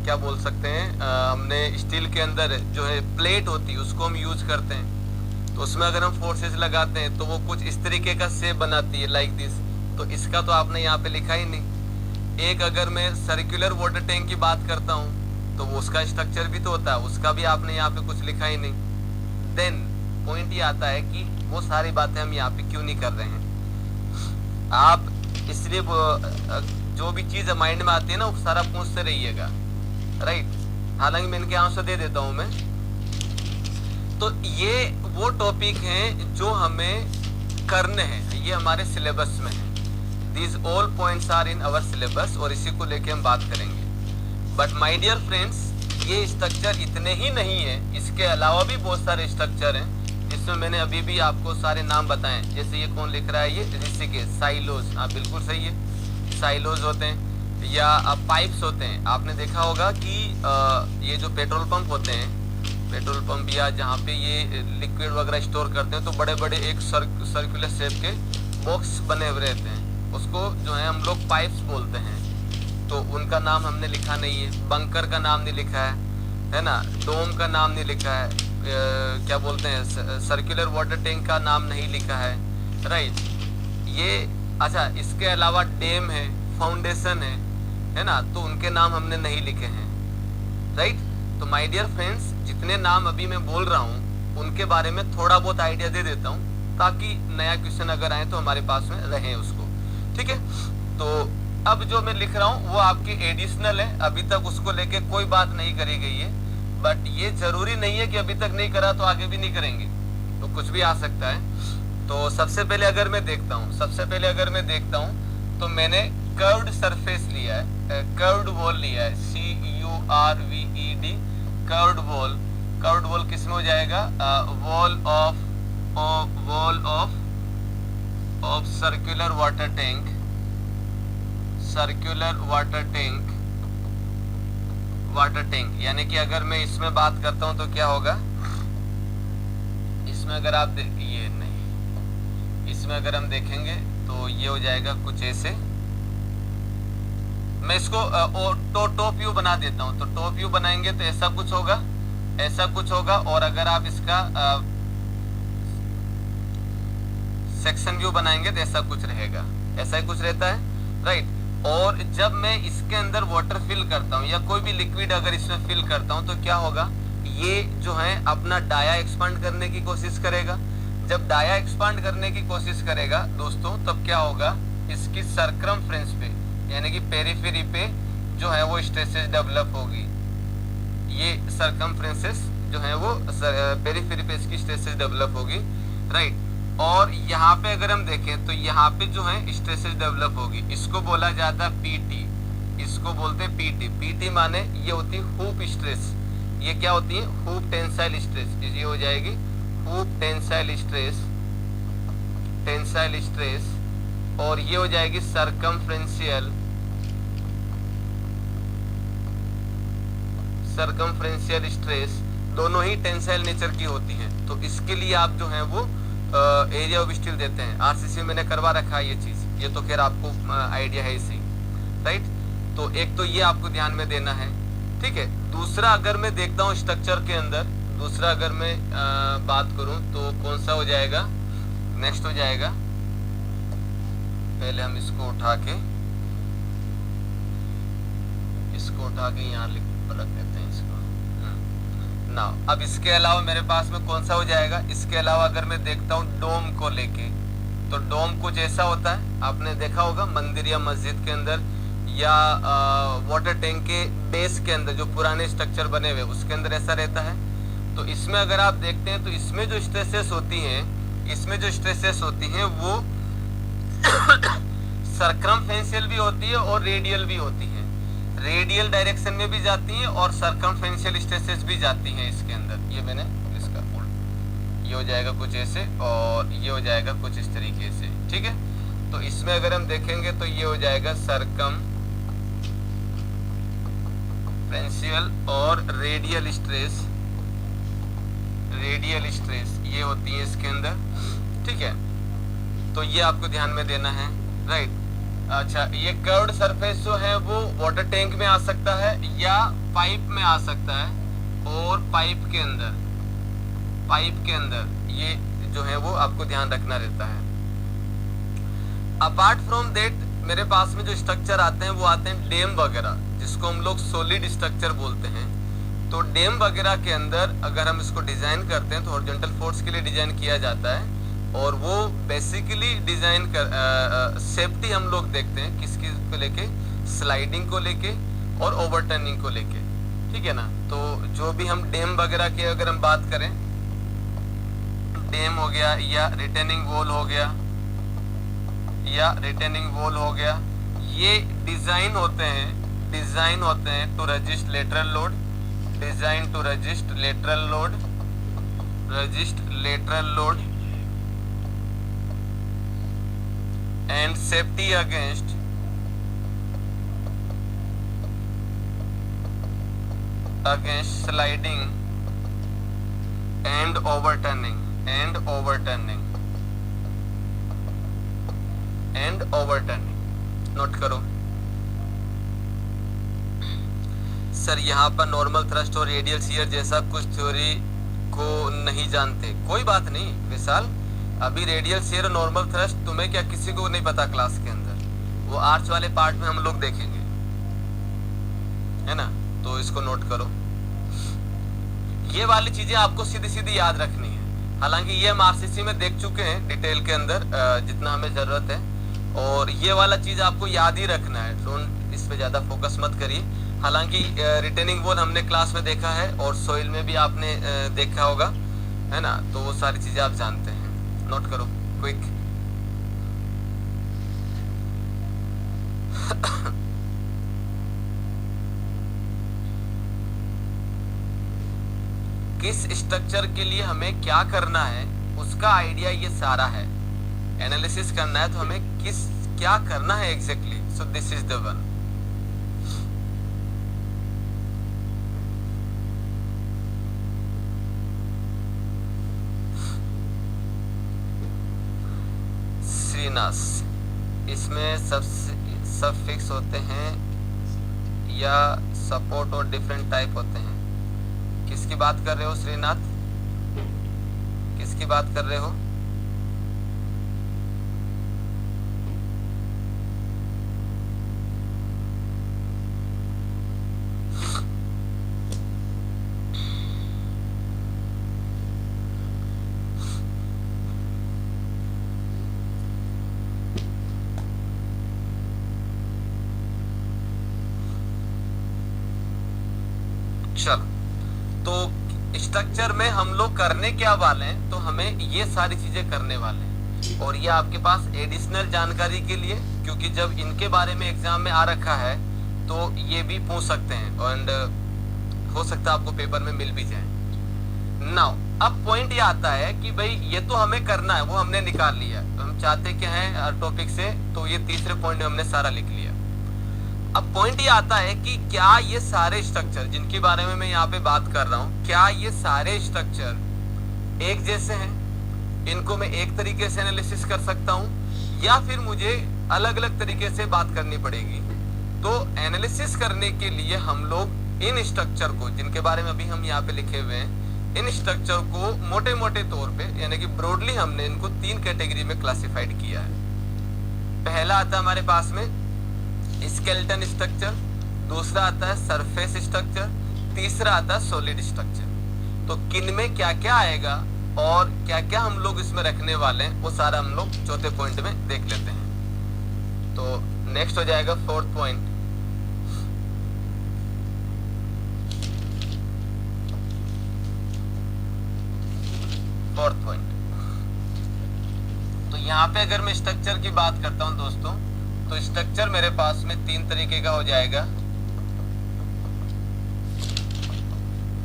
क्या बोल सकते हैं, हमने स्टील के अंदर जो है प्लेट होती है उसको हम यूज करते हैं, तो उसमें अगर हम फोर्सेस लगाते हैं तो वो कुछ इस तरीके का शेप बनाती है, लाइक दिस, तो इसका तो आपने यहाँ पे लिखा ही नहीं। एक अगर मैं सर्कुलर वाटर टैंक की बात करता हूँ तो वो उसका स्ट्रक्चर भी तो होता है, उसका भी आपने यहाँ पे कुछ लिखा ही नहीं। देन पॉइंट ये आता है कि वो सारी बातें हम यहाँ पे क्यों नहीं कर रहे हैं। आप इसलिए जो भी चीज माइंड में आती है ना वो सारा पूछते रहिएगा, राइट। हालांकि मैं इनके आंसर दे देता हूँ मैं। तो ये वो टॉपिक हैं जो हमें करने हैं, ये हमारे सिलेबस में है। These all points are in our syllabus और इसी को लेके हम बात करेंगे। बट माय डियर फ्रेंड्स, ये स्ट्रक्चर इतने ही नहीं है, इसके अलावा भी बहुत सारे स्ट्रक्चर हैं जिसमें मैंने अभी भी आपको सारे नाम बताए। जैसे ये कौन लिख रहा है, ये ऋषिकेश, साइलोज, हाँ बिल्कुल सही है, साइलोज होते हैं। या पाइप्स होते हैं, आपने देखा होगा कि ये जो पेट्रोल पंप होते हैं, पेट्रोल पंप या जहाँ पे ये लिक्विड वगैरह स्टोर करते हैं, तो बड़े बड़े एक सर्कुलर शेप के बॉक्स बने हुए रहते हैं, उसको जो है हम लोग पाइप्स बोलते हैं। तो उनका नाम हमने लिखा नहीं है, बंकर का नाम नहीं लिखा है ना, डोम का नाम नहीं लिखा है, क्या बोलते हैं सर्कुलर वाटर टैंक का नाम नहीं लिखा है, राइट। ये अच्छा, इसके अलावा डैम है, फाउंडेशन है ना, तो उनके नाम हमने नहीं लिखे हैं, राइट। तो माय डियर फ्रेंड्स, जितने नाम अभी मैं बोल रहा हूँ उनके बारे में थोड़ा बहुत आइडिया दे देता हूँ ताकि नया क्वेश्चन अगर आए तो हमारे पास में रहे उसको, ठीक है। तो अब जो मैं लिख रहा हूँ वो आपकी एडिशनल है, अभी तक उसको लेके कोई बात नहीं करी गई है। बट ये जरूरी नहीं है कि अभी तक नहीं करा तो आगे भी नहीं करेंगे, तो कुछ भी आ सकता है। तो सबसे पहले अगर मैं देखता हूँ तो मैंने कर्व्ड सरफेस लिया है, कर्व्ड वॉल लिया है, CURVED, curved wall. Curved wall किसमें हो जाएगा, wall of circular water tank, यानी कि अगर मैं इसमें बात करता हूं तो क्या होगा, इसमें अगर आप ये नहीं, इसमें अगर हम देखेंगे तो ये हो जाएगा कुछ ऐसे। मैं इसको टॉप व्यू बना देता हूं, तो टॉप व्यू बनाएंगे तो ऐसा कुछ होगा, और अगर आप इसका सेक्शन व्यू बनाएंगे तो ऐसा कुछ रहेगा, ऐसा ही कुछ रहता है, राइट। और जब मैं इसके अंदर वाटर फिल करता हूँ या कोई भी लिक्विड अगर इसमें फिल करता हूँ तो क्या होगा, ये जो है अपना डाया एक्सपांड करने की कोशिश करेगा। जब डाया एक्सपांड करने की कोशिश करेगा दोस्तों, तब क्या होगा, इसकी सर्कमफ्रेंस पे यानी कि पेरिफेरी पे जो है वो स्ट्रेसेस डेवलप होगी। ये सर्कमफ्रेंसेस जो है वो पेरिफेरी पे इसकी स्ट्रेसेस डेवलप होगी, राइट। और यहाँ पे अगर हम देखें तो यहाँ पे जो है स्ट्रेसेस डेवलप होगी, इसको बोला जाता है पीटी, इसको बोलते हैं पीटी। पीटी माने ये होती है हुप स्ट्रेस, ये क्या होती है, हुप टेंसाइल स्ट्रेस, ये हो जाएगी हुप टेंसाइल स्ट्रेस, और ये हो जाएगी सर्कमफ्रेंशियल स्ट्रेस। दोनों ही टेंसाइल नेचर की होती हैं, तो इसके लिए आप जो है वो एरिया ऑफ स्टील देते हैं। आरसीसी मैंने करवा रखा है ये चीज, ये तो खैर आपको आइडिया है इसी, राइट। तो एक तो ये आपको ध्यान में देना है, ठीक है। दूसरा अगर मैं देखता हूँ स्ट्रक्चर के अंदर, दूसरा अगर मैं बात करूं तो कौन सा हो जाएगा, नेक्स्ट हो जाएगा, पहले हम इसको उठा के यहाँ रख देते हैं इसको ना। अब इसके अलावा मेरे पास में कौन सा हो जाएगा, इसके अलावा अगर मैं देखता हूँ डोम को लेके, तो डोम कुछ ऐसा होता है, आपने देखा होगा मंदिर या मस्जिद के अंदर या वाटर टैंक के बेस के अंदर जो पुराने स्ट्रक्चर बने हुए उसके अंदर ऐसा रहता है। तो इसमें अगर आप देखते हैं तो इसमें जो स्ट्रेसेस होती हैं वो सर्कमफ्रेंशियल भी होती है और रेडियल भी होती है। रेडियल डायरेक्शन में भी जाती हैं और सर्कमफ्रेंशियल स्ट्रेसेस भी जाती हैं इसके अंदर। ये मैंने इसका ये हो जाएगा कुछ ऐसे, और ये हो जाएगा कुछ इस तरीके से, ठीक है। तो इसमें अगर हम देखेंगे तो ये हो जाएगा सर्कमफ्रेंशियल और रेडियल स्ट्रेस, ये होती है इसके अंदर, ठीक है। तो ये आपको ध्यान में देना है, राइट। अच्छा, ये कर्व्ड सरफेस जो है वो वाटर टैंक में आ सकता है या पाइप में आ सकता है, और पाइप के अंदर ये जो है वो आपको ध्यान रखना रहता है। अपार्ट फ्रॉम दैट मेरे पास में जो स्ट्रक्चर आते हैं वो आते हैं डैम वगैरह, जिसको हम लोग सॉलिड स्ट्रक्चर बोलते हैं। तो डैम वगैरह के अंदर अगर हम इसको डिजाइन करते हैं तो हॉरिजॉन्टल फोर्स के लिए डिजाइन किया जाता है, और वो बेसिकली डिजाइन कर सेफ्टी हम लोग देखते हैं किसकी को लेके, स्लाइडिंग को लेके और ओवरटर्निंग को लेके, ठीक है ना। तो जो भी हम डैम वगैरह की अगर हम बात करें, डैम हो गया या रिटेनिंग वॉल हो गया, ये डिजाइन होते हैं to resist lateral load, and safety against sliding and overturning note करो। सर यहाँ पर नॉर्मल थ्रस्ट और रेडियल शियर जैसा कुछ थ्योरी को नहीं जानते, कोई बात नहीं विशाल, अभी रेडियल शियर और नॉर्मल थ्रस्ट तुम्हें क्या किसी को नहीं पता क्लास के अंदर, वो आर्च वाले पार्ट में हम लोग देखेंगे, है ना। तो इसको नोट करो, ये वाली चीजें आपको सीधी सीधी याद रखनी है। हालांकि ये हम आरसीसी में देख चुके हैं डिटेल के अंदर जितना हमें जरूरत है, और ये वाला चीज आपको याद ही रखना है, डोंट इस पे ज्यादा फोकस मत करिए। हालांकि रिटेनिंग वॉल हमने क्लास में देखा है और सोइल में भी आपने देखा होगा, है ना, तो वो सारी चीजें आप जानते हैं, नोट करो क्विक। किस स्ट्रक्चर के लिए हमें क्या करना है उसका आइडिया ये सारा है, एनालिसिस करना है तो हमें क्या करना है exactly, so this is the one. इसमें सब फिक्स होते हैं या सपोर्ट और डिफरेंट टाइप होते हैं। किसकी बात कर रहे हो श्रीनाथ, किसकी बात कर रहे हो? चलो, तो स्ट्रक्चर में हम लोग करने क्या वाले हैं, तो हमें ये सारी चीजें करने वाले हैं, और ये आपके पास एडिशनल जानकारी के लिए, क्योंकि जब इनके बारे में एग्जाम में आ रखा है तो ये भी पूछ सकते हैं, एंड हो सकता है आपको पेपर में मिल भी जाए। नाउ अब पॉइंट ये आता है कि भाई ये तो हमें करना है, वो हमने निकाल लिया, तो हम चाहते क्या है टॉपिक से, तो ये तीसरे पॉइंट में हमने सारा लिख लिया। अब पॉइंट ये आता है कि क्या ये सारे स्ट्रक्चर जिनके बारे में मैं यहाँ पे बात कर रहा हूँ, क्या ये सारे स्ट्रक्चर एक जैसे हैं, इनको मैं एक तरीके से एनालिसिस कर सकता हूँ, या फिर मुझे अलग अलग तरीके से बात करनी पड़ेगी। तो एनालिसिस करने के लिए हम लोग इन स्ट्रक्चर को, जिनके बारे में अभी हम यहाँ पे लिखे हुए हैं, इन स्ट्रक्चर को मोटे मोटे तौर पे, यानी कि ब्रॉडली हमने इनको 3 कैटेगरी में क्लासिफाइड किया है। पहला आता है हमारे पास में स्केलेटन स्ट्रक्चर, दूसरा आता है सरफेस स्ट्रक्चर, तीसरा आता है सॉलिड स्ट्रक्चर। तो किन में क्या क्या आएगा और क्या क्या हम लोग इसमें रखने वाले हैं, वो सारा हम लोग चौथे पॉइंट में देख लेते हैं। तो नेक्स्ट हो जाएगा फोर्थ पॉइंट। तो यहाँ पे अगर मैं स्ट्रक्चर की बात करता हूं दोस्तों, तो स्ट्रक्चर मेरे पास में 3 तरीके का हो जाएगा,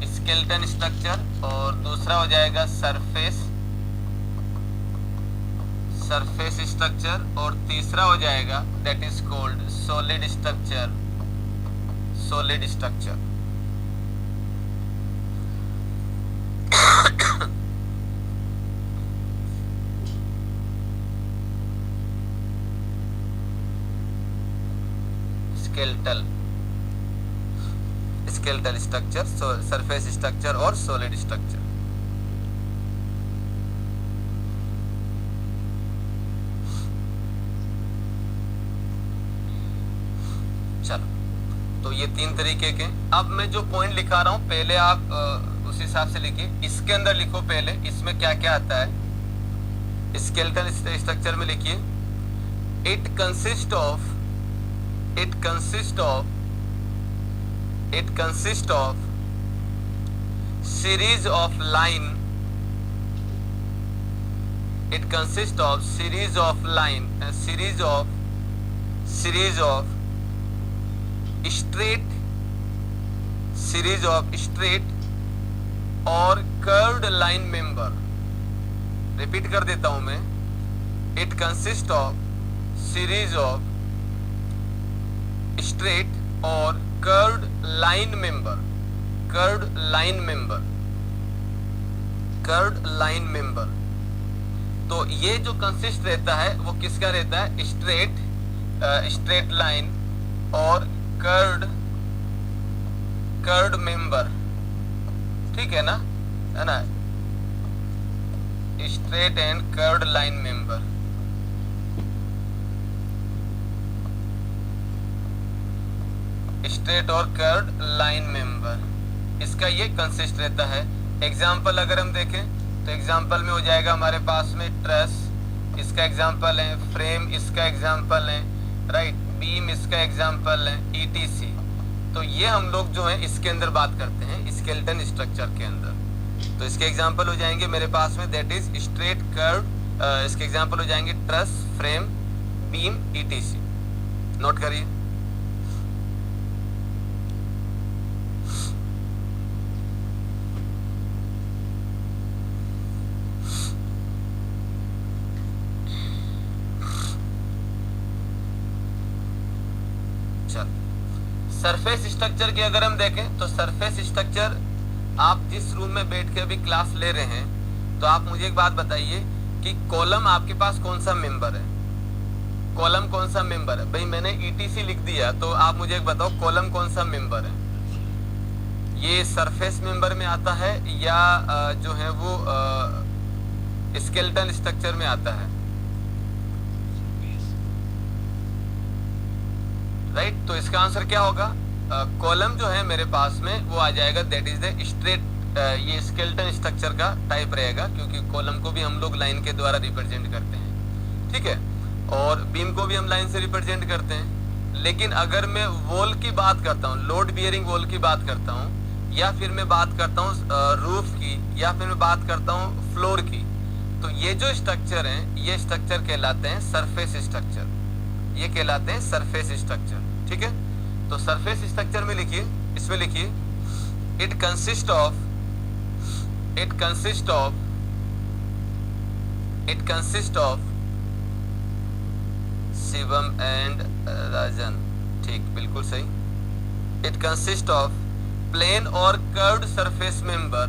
स्केलेटन स्ट्रक्चर, और दूसरा हो जाएगा सरफेस सरफेस स्ट्रक्चर, और तीसरा हो जाएगा that is called solid structure. Solid structure skeletal structure, surface structure और सॉलिड स्ट्रक्चर। चलो, तो ये तीन तरीके के। अब मैं जो पॉइंट लिखा रहा हूं पहले आप उस हिसाब से लिखिए। इसके अंदर लिखो पहले इसमें क्या क्या आता है। स्केलेटल स्ट्रक्चर में लिखिए it consist of series of line, it consists of series of line, a series of straight और curved line member। रिपीट कर देता हूं मैं, it consists of series of straight और curved line member, curved line member। तो ये जो consist रहता है वो किसका रहता है? स्ट्रेट लाइन और कर्व्ड मेंबर, ठीक है ना, है ना, straight and curved line member. Straight और कर्व्ड लाइन मेंबर, इसका ये कंसिस्ट रहता है। एग्जाम्पल अगर हम देखें तो एग्जाम्पल में हो जाएगा हमारे पास में ट्रस, इसका एग्जाम्पल है, फ्रेम इसका एग्जाम्पल है, राइट, बीम इसका एग्जाम्पल है, ईटीसी। तो ये हम लोग जो है इसके अंदर बात करते हैं स्केलेटन स्ट्रक्चर के अंदर। तो इसके एग्जाम्पल हो जाएंगे मेरे पास में दैट इज स्ट्रेट, कर्व, इसके एग्जाम्पल हो जाएंगे truss, frame, beam, etc. Note करिए। सरफेस स्ट्रक्चर की अगर हम देखें तो सरफेस स्ट्रक्चर, आप जिस रूम में बैठ के अभी क्लास ले रहे हैं तो आप मुझे एक बात बताइए कि कॉलम आपके पास कौन सा मेंबर है? कॉलम कौन सा मेंबर है? भाई मैंने ईटीसी लिख दिया तो आप मुझे एक बताओ कॉलम कौन सा मेंबर है? ये सरफेस मेंबर में आता है या जो है वो स्केलेटल स्ट्रक्चर में आता है? राइट, तो इसका आंसर क्या होगा? कॉलम जो है मेरे पास में वो आ जाएगा दैट इज द स्ट्रेट, ये स्केलेटन स्ट्रक्चर का टाइप रहेगा क्योंकि कॉलम को भी हम लोग लाइन के द्वारा रिप्रेजेंट करते हैं, ठीक है, और बीम को भी हम लाइन से रिप्रेजेंट करते हैं। लेकिन अगर मैं वॉल की बात करता हूँ, लोड बियरिंग वॉल की बात करता हूँ, या फिर मैं बात करता हूँ रूफ की, या फिर मैं बात करता हूँ फ्लोर की, तो ये जो स्ट्रक्चर हैं ये स्ट्रक्चर कहलाते हैं सरफेस स्ट्रक्चर, ये कहलाते हैं सरफेस स्ट्रक्चर, ठीक है। तो सरफेस स्ट्रक्चर में लिखिए, इसमें लिखिए it consist of Shivam and Rajan, ठीक, बिल्कुल सही। इट कंसिस्ट ऑफ प्लेन और कर्व्ड सरफेस मेंबर,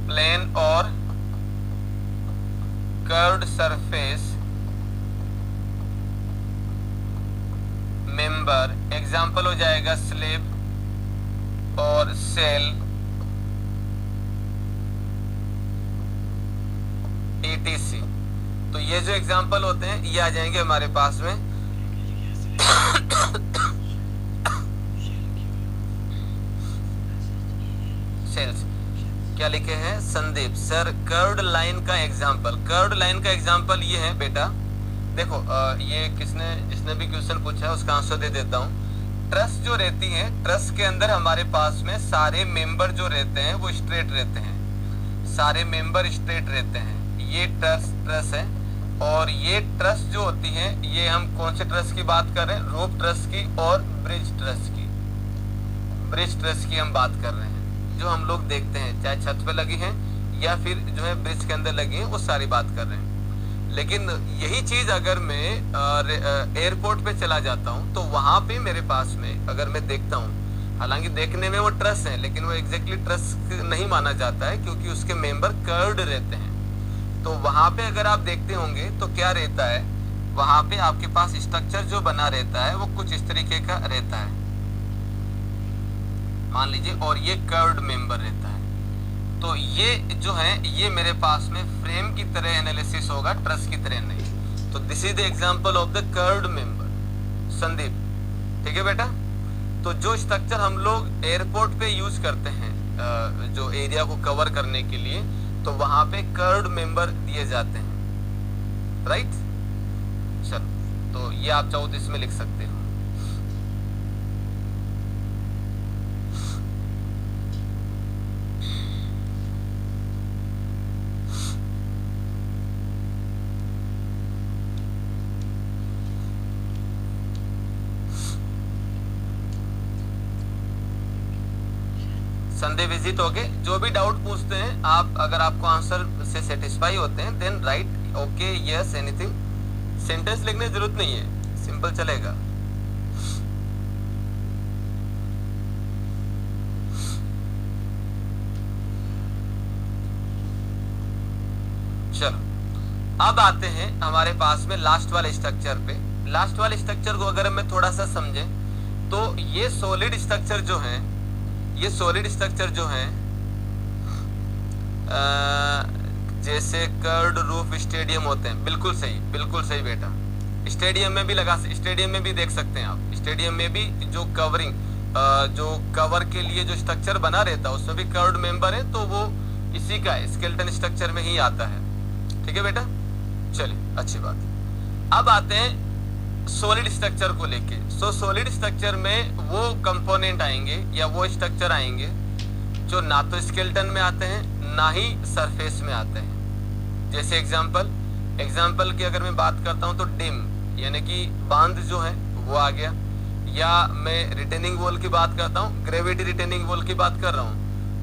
प्लेन और कर्व्ड सरफेस मेंबर। एग्जाम्पल हो जाएगा स्लैब और सेल, ईटीसी। तो ये जो एग्जाम्पल होते हैं ये आ जाएंगे हमारे पास में सेल्स। क्या लिखे हैं संदीप सर? कर्व्ड लाइन का एग्जाम्पल, कर्व्ड लाइन का एग्जाम्पल ये है बेटा, देखो ये जिसने भी क्वेश्चन पूछा है उसका आंसर दे देता हूँ। ट्रस जो रहती है, ट्रस के अंदर हमारे पास में सारे मेंबर जो रहते हैं वो स्ट्रेट रहते हैं, सारे मेंबर स्ट्रेट रहते हैं। ये ट्रस है, और ये ट्रस जो होती है ये हम कौन से ट्रस की बात कर रहे हैं? रोप ट्रस की और ब्रिज ट्रस की, ब्रिज ट्रस की हम बात कर रहे हैं, जो हम लोग देखते हैं, चाहे छत पे लगी हैं या फिर जो है ब्रिज के अंदर लगी हैं, वो सारी बात कर रहे हैं। लेकिन यही चीज अगर मैं एयरपोर्ट पे चला जाता हूँ तो वहां पे मेरे पास में अगर मैं देखता हूँ, हालांकि देखने में वो ट्रस है लेकिन वो एग्जैक्टली ट्रस नहीं माना जाता है क्योंकि उसके मेंबर कर्व्ड रहते हैं। तो वहां पे अगर आप देखते होंगे तो क्या रहता है, वहां पे आपके पास स्ट्रक्चर जो बना रहता है वो कुछ इस तरीके का रहता है, मान लीजिए, और ये कर्व्ड मेंबर रहता है। तो ये जो है ये मेरे पास में फ्रेम की तरह एनालिसिस होगा, ट्रस की तरह नहीं। तो this is the example of the curved member, Sandeep, ठीक है बेटा। तो जो स्ट्रक्चर हम लोग एयरपोर्ट पे यूज करते हैं जो एरिया को कवर करने के लिए, तो वहां पे कर्व्ड मेंबर दिए जाते हैं, राइट। चलो, तो ये आप चाहो तो इसमें लिख सकते हो। संदेह विजिट हो गए। जो भी डाउट पूछते हैं आप, अगर आपको आंसर से सेटिस्फाई होते हैं then right okay yes anything. Sentence लिखने की जरूरत नहीं है, सिंपल चलेगा। चलो, अब आते हैं हमारे पास में लास्ट वाले स्ट्रक्चर पे। लास्ट वाले स्ट्रक्चर को अगर मैं थोड़ा सा समझे तो ये सॉलिड स्ट्रक्चर जो है, ये सॉलिड स्ट्रक्चर जो है जैसे कर्व्ड रूफ स्टेडियम होते हैं, बिल्कुल सही बेटा। स्टेडियम में भी स्टेडियम में भी देख सकते हैं आप, स्टेडियम में भी जो कवरिंग जो कवर के लिए जो स्ट्रक्चर बना रहता है उसमें भी कर्व्ड मेंबर है, तो वो इसी का स्केलेटन स्ट्रक्चर में ही आता है, ठीक है बेटा। चलिए, अच्छी बात। अब आते हैं सॉलिड स्ट्रक्चर को लेके। सो सॉलिड स्ट्रक्चर में वो कंपोनेंट आएंगे या वो स्ट्रक्चर आएंगे जो ना तो स्केलेटन में आते हैं ना ही सरफेस में आते हैं। जैसे एग्जाम्पल की अगर मैं बात करता हूं तो डिम यानी कि बांध जो है वो आ गया, या मैं रिटेनिंग वॉल की बात करता हूं, ग्रेविटी रिटेनिंग वॉल की बात कर रहा हूं।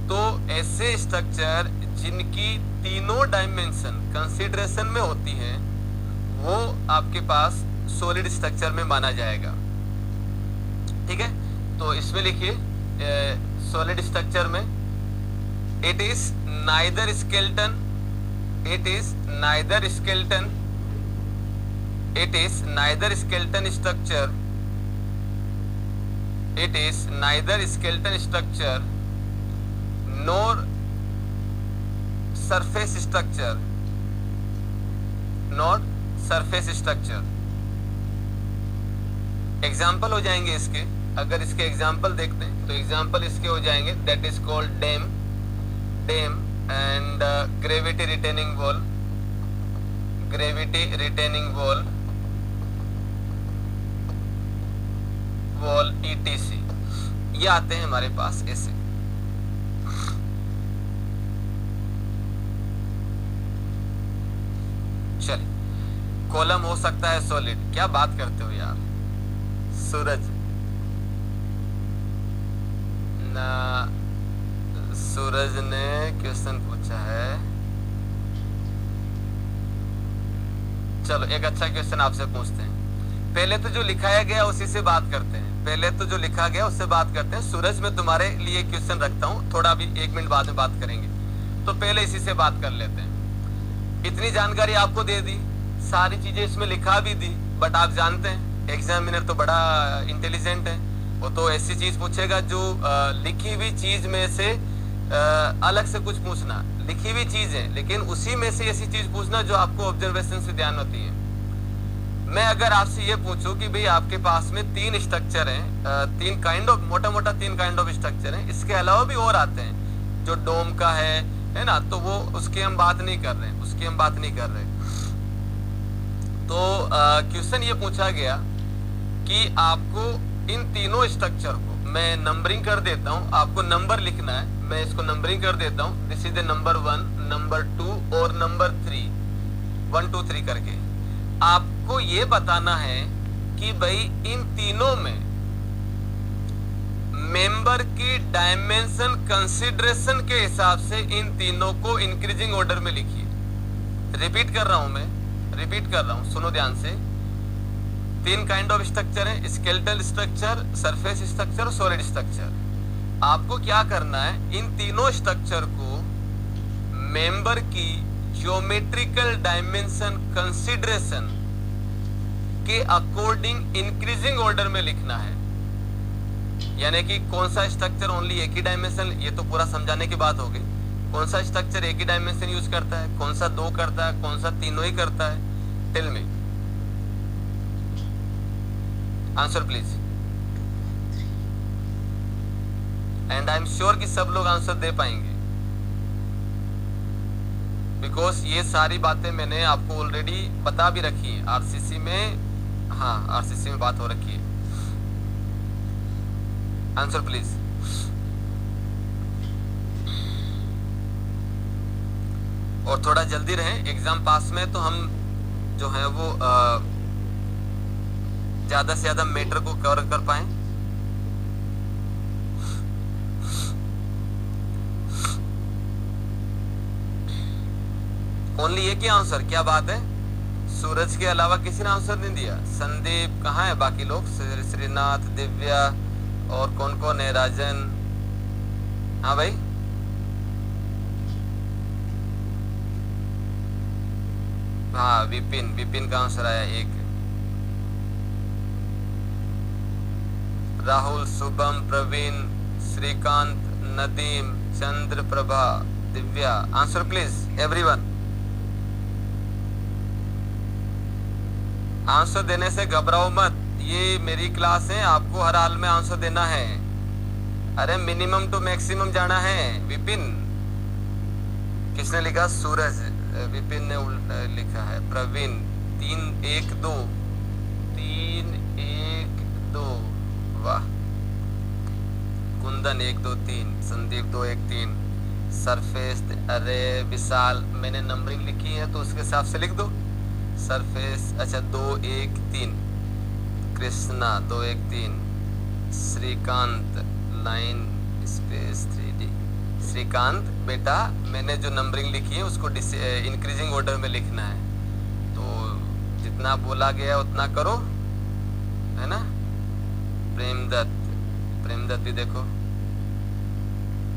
तो ऐसे स्ट्रक्चर जिनकी तीनों डायमेंशन कंसीडरेशन में होती हैं वो आपके पास सॉलिड स्ट्रक्चर में माना जाएगा, ठीक है। तो इसमें लिखिए सॉलिड स्ट्रक्चर में it is neither skeleton structure nor surface structure। Example हो जाएंगे इसके, अगर इसके एग्जाम्पल देखते हैं तो एग्जाम्पल इसके हो जाएंगे, that is called dam and gravity retaining wall ETC, ये आते हैं हमारे पास ऐसे। चलिए, कॉलम हो सकता है सॉलिड। क्या बात करते हो यार सूरज ने क्वेश्चन पूछा है। चलो, एक अच्छा क्वेश्चन आपसे पूछते हैं। पहले तो जो लिखाया गया उसी से बात करते हैं, पहले तो जो लिखा गया उससे बात करते हैं। सूरज, मैं तुम्हारे लिए क्वेश्चन रखता हूँ, थोड़ा भी 1 मिनट बाद में बात करेंगे, तो पहले इसी से बात कर लेते हैं। इतनी जानकारी आपको दे दी, सारी चीजें इसमें लिखा भी दी, बट आप जानते हैं एग्जामिनर तो बड़ा इंटेलिजेंट है, वो तो ऐसी चीज पूछेगा जो लिखी हुई चीज में से अलग से कुछ पूछना, लिखी हुई चीज है लेकिन उसी में से ऐसी चीज पूछना जो आपको ऑब्जर्वेशन से ध्यान होती है। मैं अगर आपसे ये पूछूं कि भाई आपके पास में 3 स्ट्रक्चर हैं, 3 काइंड ऑफ, मोटा 3 काइंड ऑफ स्ट्रक्चर हैं, इसके अलावा भी और आते हैं जो डोम का है ना, तो वो उसकी हम बात नहीं कर रहे। तो क्वेश्चन ये पूछा गया कि आपको इन तीनों स्ट्रक्चर को, मैं नंबरिंग कर देता हूं, आपको नंबर लिखना है, मैं इसको नंबरिंग कर देता हूं। This is the number 1, number 2 और नंबर 3, 1 2 3 करके। आपको ये बताना है कि भाई इन तीनों में मेंबर की डायमेंशन कंसिडरेशन के हिसाब से इन तीनों को इंक्रीजिंग ऑर्डर में लिखिए। रिपीट कर रहा हूं, सुनो ध्यान से। 3 काइंड ऑफ स्ट्रक्चर है, स्केलेटल स्ट्रक्चर, सरफेस स्ट्रक्चर और सॉलिड स्ट्रक्चर। आपको क्या करना है, इन तीनों स्ट्रक्चर को मेंबर की ज्योमेट्रिकल डायमेंशन कंसिडरेशन के अकॉर्डिंग इंक्रीजिंग ऑर्डर में लिखना है। यानी कि कौन सा स्ट्रक्चर ओनली एक ही डायमेंशन, ये तो पूरा समझाने की बात होगी। कौन सा स्ट्रक्चर एक ही डायमेंशन यूज करता है, कौन सा 2 करता है, कौन सा तीनों ही करता है। Tell me, answer please. And I am sure कि सब लोग आंसर दे पाएंगे, बिकॉज ये सारी बातें मैंने आपको ऑलरेडी बता भी रखी है आरसीसी में। हाँ, आरसीसी में बात हो रखी है। Answer please. और थोड़ा जल्दी रहें, एग्जाम पास में तो हम जो है वो ज्यादा से ज्यादा मैटर को कवर कर पाए। ओनली एक ही आंसर, क्या बात है। सूरज के अलावा किसी ने आंसर नहीं दिया। संदीप, कहाँ है बाकी लोग? श्रीनाथ, दिव्या और कौन कौन है? राजन, हाँ भाई। हाँ, विपिन का आंसर आया एक। Rahul, Shubham, Praveen, Shrikant, Nadeem, Chandra Prabha, Divya. Answer please everyone. Answer देने से घबराओ मत, ये मेरी क्लास है, आपको हर हाल में आंसर देना है। अरे मिनिमम टू मैक्सिमम जाना है। विपिन, किसने लिखा? सूरज, विपिन ने लिखा है। प्रवीण 3 1 2 3 1 2, वाह। कुंदन 1 2 3, संदीप 2 1 3, सरफेस। अरे विशाल, मैंने नंबरिंग लिखी है तो उसके हिसाब से लिख दो। सरफेस, अच्छा 2 1 3, Krishna 2 1 3, Shrikant line space 3D। Shrikant बेटा, मैंने जो नंबरिंग लिखी है उसको इंक्रीजिंग ऑर्डर में लिखना है, तो जितना बोला गया उतना करो, है ना। प्रेमदत्त भी देखो,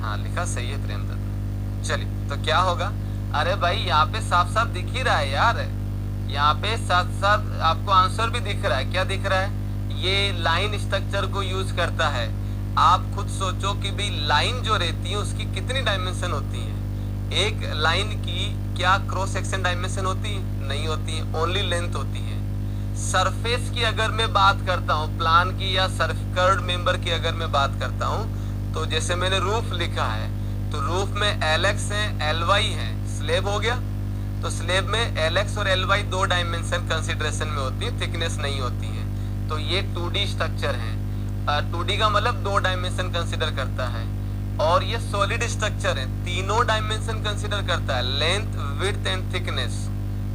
हाँ लिखा सही है प्रेमदत्त। चलिए, तो क्या होगा? अरे भाई यहाँ पे साफ साफ दिख ही रहा है यार, यहाँ पे साथ साथ आपको आंसर भी दिख रहा है। क्या दिख रहा है? ये लाइन स्ट्रक्चर को यूज करता है। आप खुद सोचो कि भाई लाइन जो रहती है उसकी कितनी डायमेंशन होती है। एक लाइन की क्या क्रॉस सेक्शन डायमेंशन होती है? नहीं होती है, ओनली लेंथ होती है। सरफेस की अगर मैं बात करता हूँ, प्लान की या कर्व्ड मेंबर की अगर मैं बात करता हूँ, तो जैसे मैंने रूफ लिखा है, तो रूफ में LX है, LY है। स्लेब हो गया, तो स्लेब में LX और LY 2 डायमेंशन कंसिडरेशन में होती है, थिकनेस नहीं होती है। तो ये 2D स्ट्रक्चर है। 2D का मतलब 2 डायमेंशन कंसिडर करता है। और ये सॉलिड स्ट्रक्चर है, तीनों डायमेंशन कंसिडर करता है, length, width and thickness.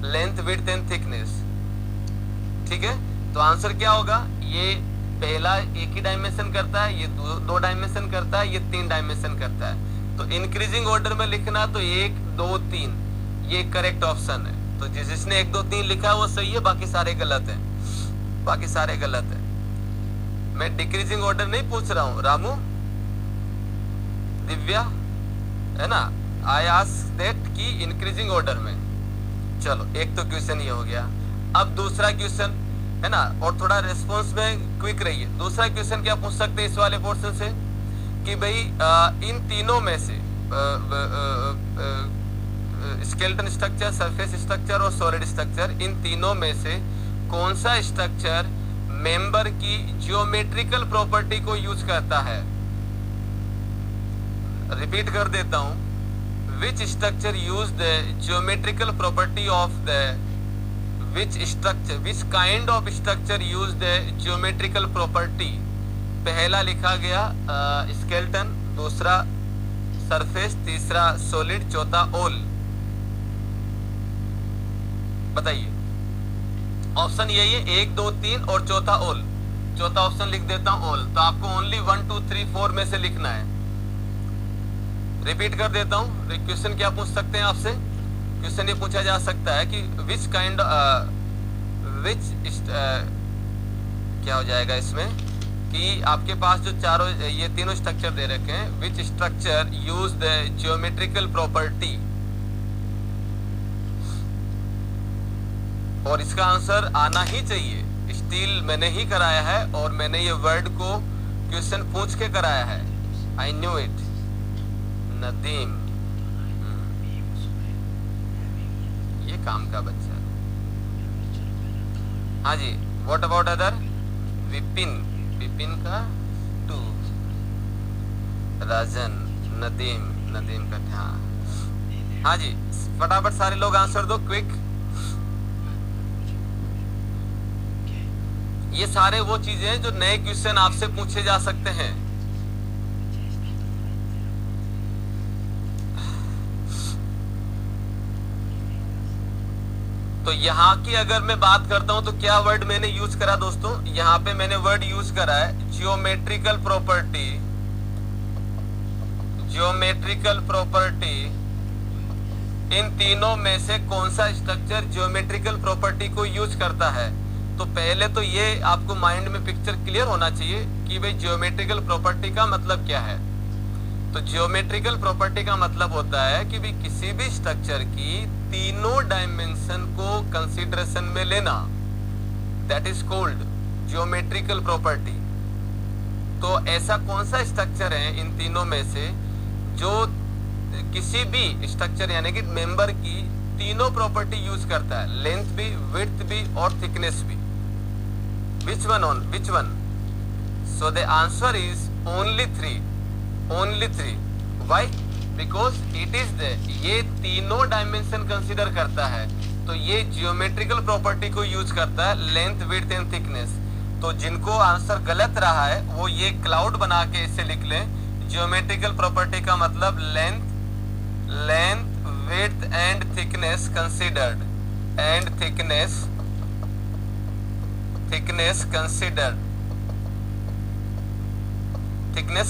Length, width and thickness, ठीक है। तो आंसर क्या होगा? ये पहला एक ही डायमेंशन करता है, ये 2 डायमेंशन करता है, ये 3 डायमेंशन करता है। तो इंक्रीजिंग ऑर्डर में लिखना तो 1 2 3, ये करेक्ट ऑप्शन है। तो जिसने 1 2 3 लिखा है वो सही है, बाकी सारे गलत है, बाकी सारे गलत है। मैं डिक्रीजिंग ऑर्डर नहीं पूछ रहा हूँ। रामू, दिव्या, है ना, आई आस्क दैट की इंक्रीजिंग ऑर्डर में। चलो, एक तो क्वेश्चन ये हो गया। अब दूसरा क्वेश्चन, है ना, और थोड़ा रिस्पॉन्स में क्विक रहिए। दूसरा क्वेश्चन क्या पूछ सकते हैं इस वाले पोर्शन से कि भाई इन तीनों में से स्केलेटन स्ट्रक्चर, सरफेस स्ट्रक्चर और सॉलिड स्ट्रक्चर, इन तीनों में से कौन सा स्ट्रक्चर मेंबर की ज्योमेट्रिकल प्रॉपर्टी को यूज करता है? रिपीट कर देता हूं, which structure use the geometrical property of the which kind of structure use the geometrical property? पहला लिखा गया स्केलेटन, दूसरा सरफेस, तीसरा सॉलिड, चौथा ऑल। बताइए, ऑप्शन यही है 1 2 3 और चौथा ऑल। चौथा ऑप्शन लिख देता हूं ऑल। तो आपको ओनली 1 2 3 4 में से लिखना है। रिपीट कर देता हूं। क्वेश्चन क्या पूछ सकते हैं आपसे? क्वेश्चन ये पूछा जा सकता है कि विच काइंड क्या हो जाएगा इसमें कि आपके पास जो चारों ये तीनों स्ट्रक्चर दे रखे हैं, which structure use the geometrical property, और इसका आंसर आना ही चाहिए। स्टील मैंने ही कराया है और मैंने ये वर्ड को क्वेश्चन पूछ के कराया है। I knew it. नदीम, ये काम का बच्चा। हाँ जी, what about other? Vipin, Vipin का 2, राजन, नदीम, नदीम का हाँ। हाँ जी, फटाफट सारे लोग आंसर दो, क्विक। ये सारे वो चीजें हैं जो नए क्वेश्चन आपसे पूछे जा सकते हैं। तो यहाँ की अगर मैं बात करता हूं तो क्या वर्ड मैंने यूज करा दोस्तों? यहाँ पे मैंने वर्ड यूज करा है जियोमेट्रिकल प्रॉपर्टी। जियोमेट्रिकल प्रॉपर्टी, इन तीनों में से कौन सा स्ट्रक्चर जियोमेट्रिकल प्रॉपर्टी को यूज करता है? तो पहले तो ये आपको माइंड में पिक्चर क्लियर होना चाहिए कि भाई जियोमेट्रिकल प्रॉपर्टी का मतलब क्या है। तो जियोमेट्रिकल प्रॉपर्टी का मतलब होता है कि भी किसी भी स्ट्रक्चर की तीनों डायमेंशन को कंसीडरेशन में लेना, that is called geometrical property. तो ऐसा कौन सा स्ट्रक्चर है इन तीनों में से जो किसी भी स्ट्रक्चर यानी कि मेंबर की तीनों प्रॉपर्टी यूज करता है, लेंथ भी, विड्थ भी और थिकनेस भी? Which one? So the answer is only 3. Only 3. Why? Because it is the, ये तीनों डायमेंशन कंसीडर करता है, तो ये जियोमेट्रिकल प्रॉपर्टी को यूज करता है, लेंथ, विड्थ एंड थिकनेस। तो जिनको आंसर गलत रहा है वो ये क्लाउड बना के इसे लिख लें। जियोमेट्रिकल प्रॉपर्टी का मतलब length, width and thickness considered, and thickness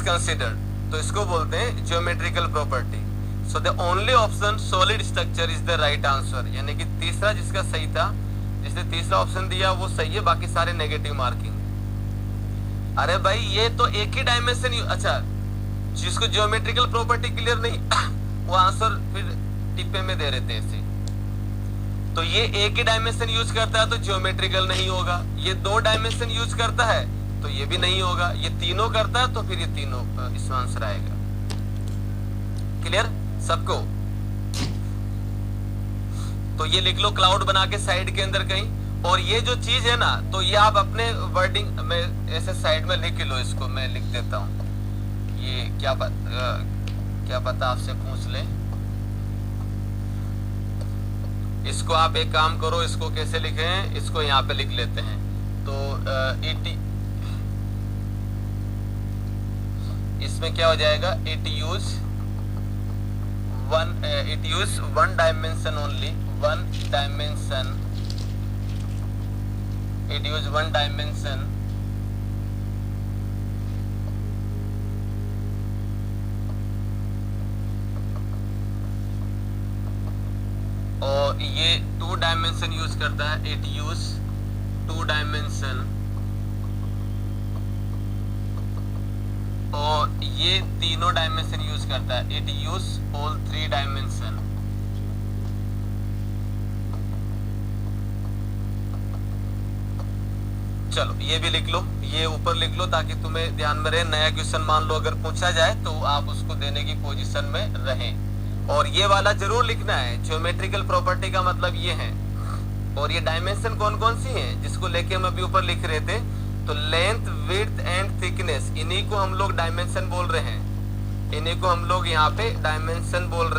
considered, तो इसको बोलते हैं geometrical property. So the only option solid structure is the right answer, यानी कि तीसरा जिसका सही था, जिसने तीसरा ऑप्शन दिया वो सही है, बाकी सारे नेगेटिव मार्किंग। अरे भाई ये तो एक ही डायमेंशन, अच्छा जिसको ज्योमेट्रिकल प्रॉपर्टी क्लियर नहीं वो आंसर फिर टिप्पे में दे रहे थे ऐसे। तो ये एक ही डायमेंशन यूज करता है तो ज्योमेट्रिकल नहीं होगा, ये 2 डायमेंशन यूज करता है तो ये भी नहीं होगा, ये तीनों करता है तो फिर ये तीनों इसमें आंसर आएगा। क्लियर सबको? तो ये लिख लो क्लाउड बना के साइड के अंदर कहीं। और ये जो चीज है ना, तो ये आप अपने वर्डिंग में ऐसे साइड में लिख लो, इसको मैं लिख देता हूं। ये क्या पता आपसे पूछ ले। इसको आप एक काम करो, इसको कैसे लिखें, इसको यहाँ पे लिख लेते हैं। तो इसमें क्या हो जाएगा? It use one dimension only, it use one dimension और ये 2 डायमेंशन यूज करता है, इट यूज 2 डायमेंशन, और ये तीनों डायमेंशन यूज करता है, इट यूज ऑल 3 डायमेंशन। चलो ये भी लिख लो, ये ऊपर लिख लो ताकि तुम्हें ध्यान में रहे। नया क्वेश्चन मान लो अगर पूछा जाए तो आप उसको देने की पोजीशन में रहें। और ये वाला जरूर लिखना है, ज्योमेट्रिकल प्रॉपर्टी का मतलब ये है। और ये डायमेंशन कौन कौन सी हैं जिसको लेके हम अभी ऊपर लिख रहे थे? तो लेंथ, विड्थ एंड थिकनेस, इन्हीं को हम लोग डायमेंशन बोल रहे हैं, इन्हीं को हम लोग यहाँ पे डायमेंशन बोल रहे हैं।